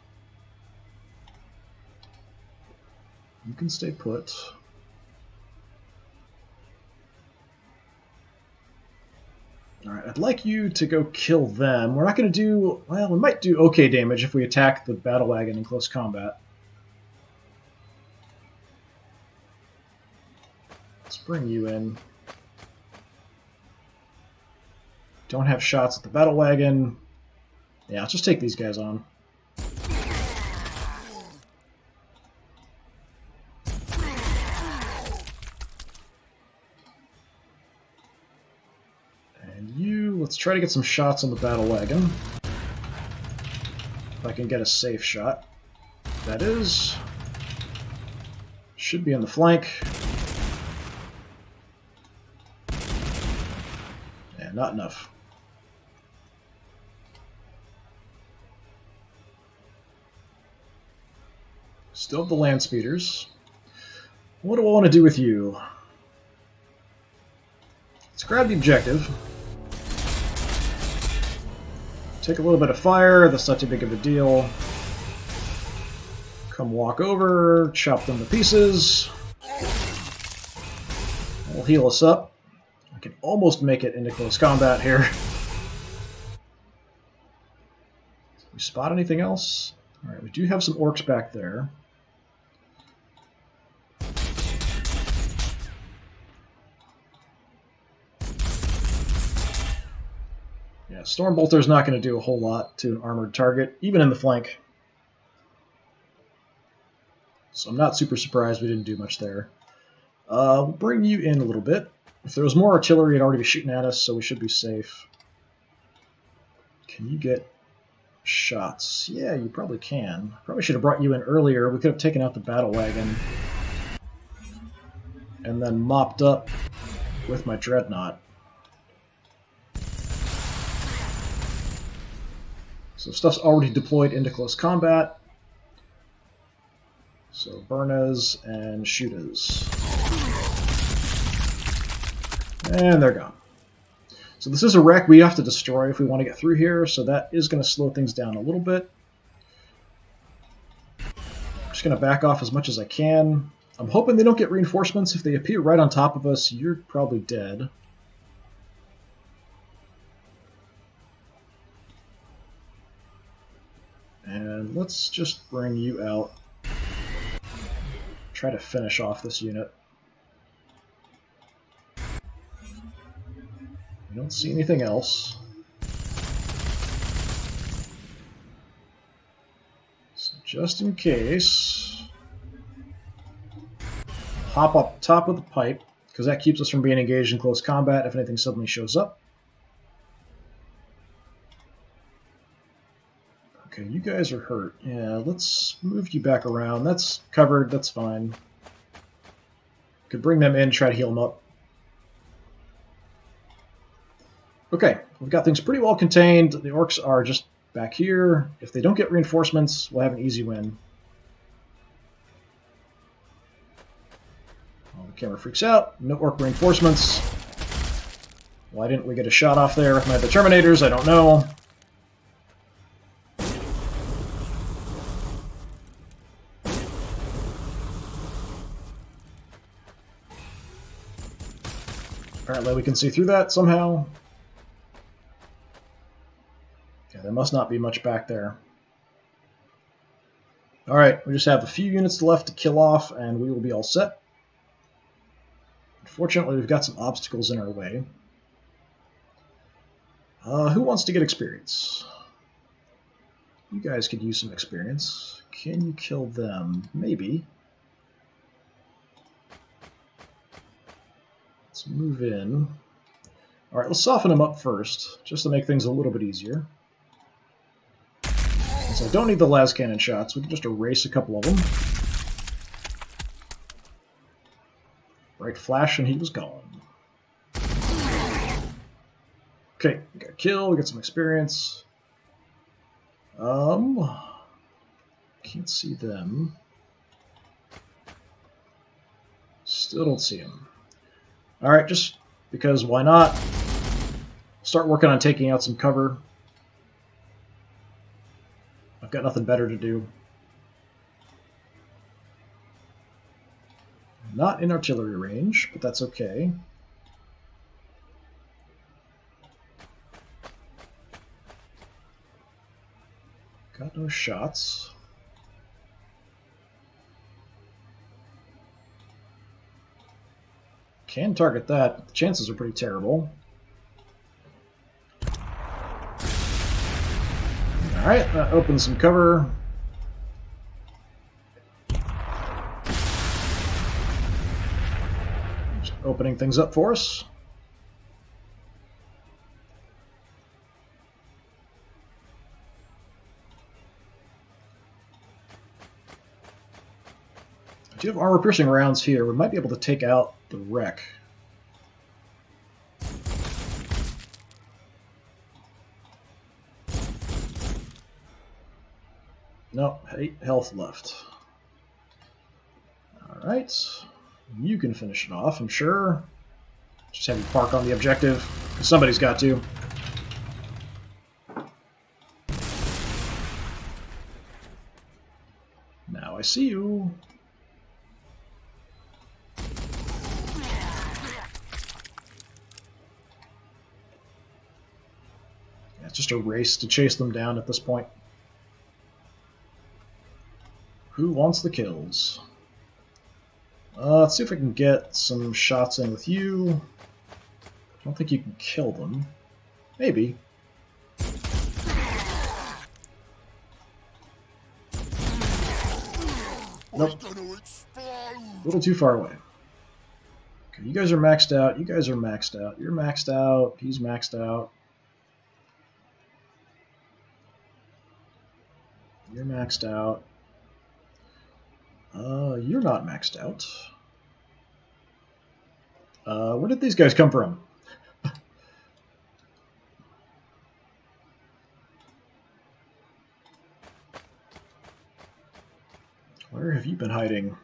You can stay put. Alright, I'd like you to go kill them. We're not going to do... Well, we might do okay damage if we attack the battle wagon in close combat. Let's bring you in. Don't have shots at the battle wagon. Yeah, let's just take these guys on. And you, let's try to get some shots on the battle wagon. I can get a safe shot. That is. Should be in the flank. Yeah, not enough. Still have the land speeders. What do I want to do with you? Let's grab the objective. Take a little bit of fire, that's not too big of a deal. Come walk over, chop them to pieces. That'll heal us up. I can almost make it into close combat here. Did we spot anything else? Alright, we do have some orcs back there. Yeah, Stormbolter's not going to do a whole lot to an armored target, even in the flank. So I'm not super surprised we didn't do much there. We'll bring you in a little bit. If there was more artillery, it'd already be shooting at us, so we should be safe. Can you get shots? Yeah, you probably can. Probably should have brought you in earlier. We could have taken out the battle wagon and then mopped up with my dreadnought. So stuff's already deployed into close combat. So burnas and shootas. And they're gone. So this is a wreck we have to destroy if we want to get through here, so that is going to slow things down a little bit. I'm just going to back off as much as I can. I'm hoping they don't get reinforcements. If they appear right on top of us, you're probably dead. And let's just bring you out. Try to finish off this unit. I don't see anything else. So just in case, hop up top of the pipe, because that keeps us from being engaged in close combat if anything suddenly shows up. Okay, you guys are hurt. Yeah, let's move you back around. That's covered, that's fine. Could bring them in, try to heal them up. Okay, we've got things pretty well contained. The orcs are just back here. If they don't get reinforcements, we'll have an easy win. Oh, the camera freaks out. No orc reinforcements. Why didn't we get a shot off there with my Determinators? I don't know. Apparently we can see through that somehow. Yeah, there must not be much back there. Alright, we just have a few units left to kill off and we will be all set. Unfortunately, we've got some obstacles in our way. Who wants to get experience? You guys could use some experience. Can you kill them? Maybe. Let's move in. Alright, let's soften them up first, just to make things a little bit easier. Since I don't need the las cannon shots, we can just erase a couple of them. Right flash and he was gone. Okay, we got a kill, we got some experience. Can't see them. Still don't see them. Alright, just because why not? Start working on taking out some cover. I've got nothing better to do. Not in artillery range, but that's okay. Got no shots. Can target that, but the chances are pretty terrible. Alright, that opens some cover. Just opening things up for us. do have armor-piercing rounds here. We might be able to take out the wreck. Nope, 8 health left. Alright. You can finish it off, I'm sure. Just have you park on the objective, because somebody's got to. Now I see you. Yeah, it's just a race to chase them down at this point. Who wants the kills? Let's see if I can get some shots in with you. I don't think you can kill them. Maybe. Nope. A little too far away. Okay, you guys are maxed out. You guys are maxed out. You're maxed out. He's maxed out. You're maxed out. You're not maxed out. Where did these guys come from? Where have you been hiding?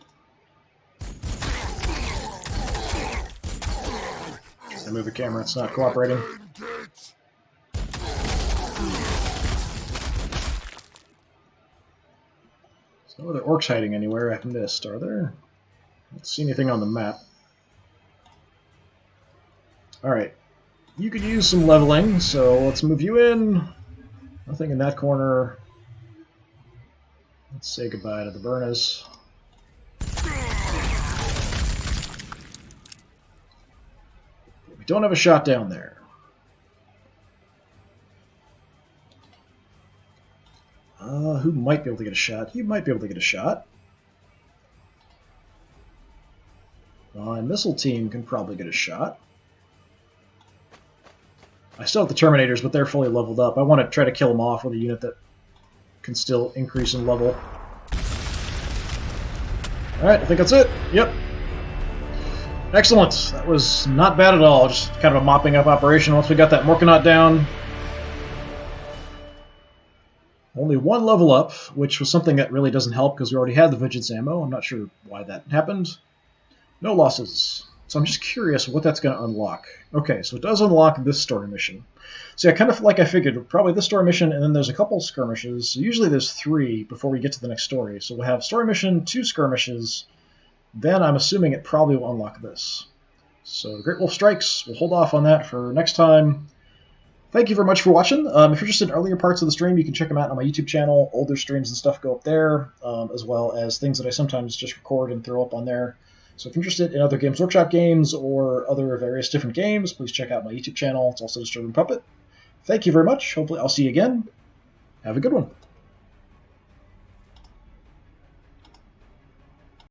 I move the camera, it's not cooperating. There's no other orcs hiding anywhere I've missed, are there? I don't see anything on the map. Alright. You could use some leveling, so let's move you in. Nothing in that corner. Let's say goodbye to the Burners. We don't have a shot down there. Who might be able to get a shot? You might be able to get a shot. My missile team can probably get a shot. I still have the Terminators, but they're fully leveled up. I want to try to kill them off with a unit that can still increase in level. Alright, I think that's it. Yep. Excellent. That was not bad at all. Just kind of a mopping up operation once we got that Morkanaut down. Only one level up, which was something that really doesn't help because we already had the Vengeance ammo. I'm not sure why that happened. No losses. So I'm just curious what that's going to unlock. Okay, so it does unlock this story mission. So yeah, kind of like I figured, probably this story mission, and then there's a couple skirmishes. So usually there's 3 before we get to the next story. So we'll have story mission, 2 skirmishes, then I'm assuming it probably will unlock this. So the Great Wolf Strikes, we'll hold off on that for next time. Thank you very much for watching. If you're interested in earlier parts of the stream, you can check them out on my YouTube channel. Older streams and stuff go up there, as well as things that I sometimes just record and throw up on there. So if you're interested in other Games Workshop games or other various different games, please check out my YouTube channel. It's also Disturbing Puppet. Thank you very much. Hopefully I'll see you again. Have a good one.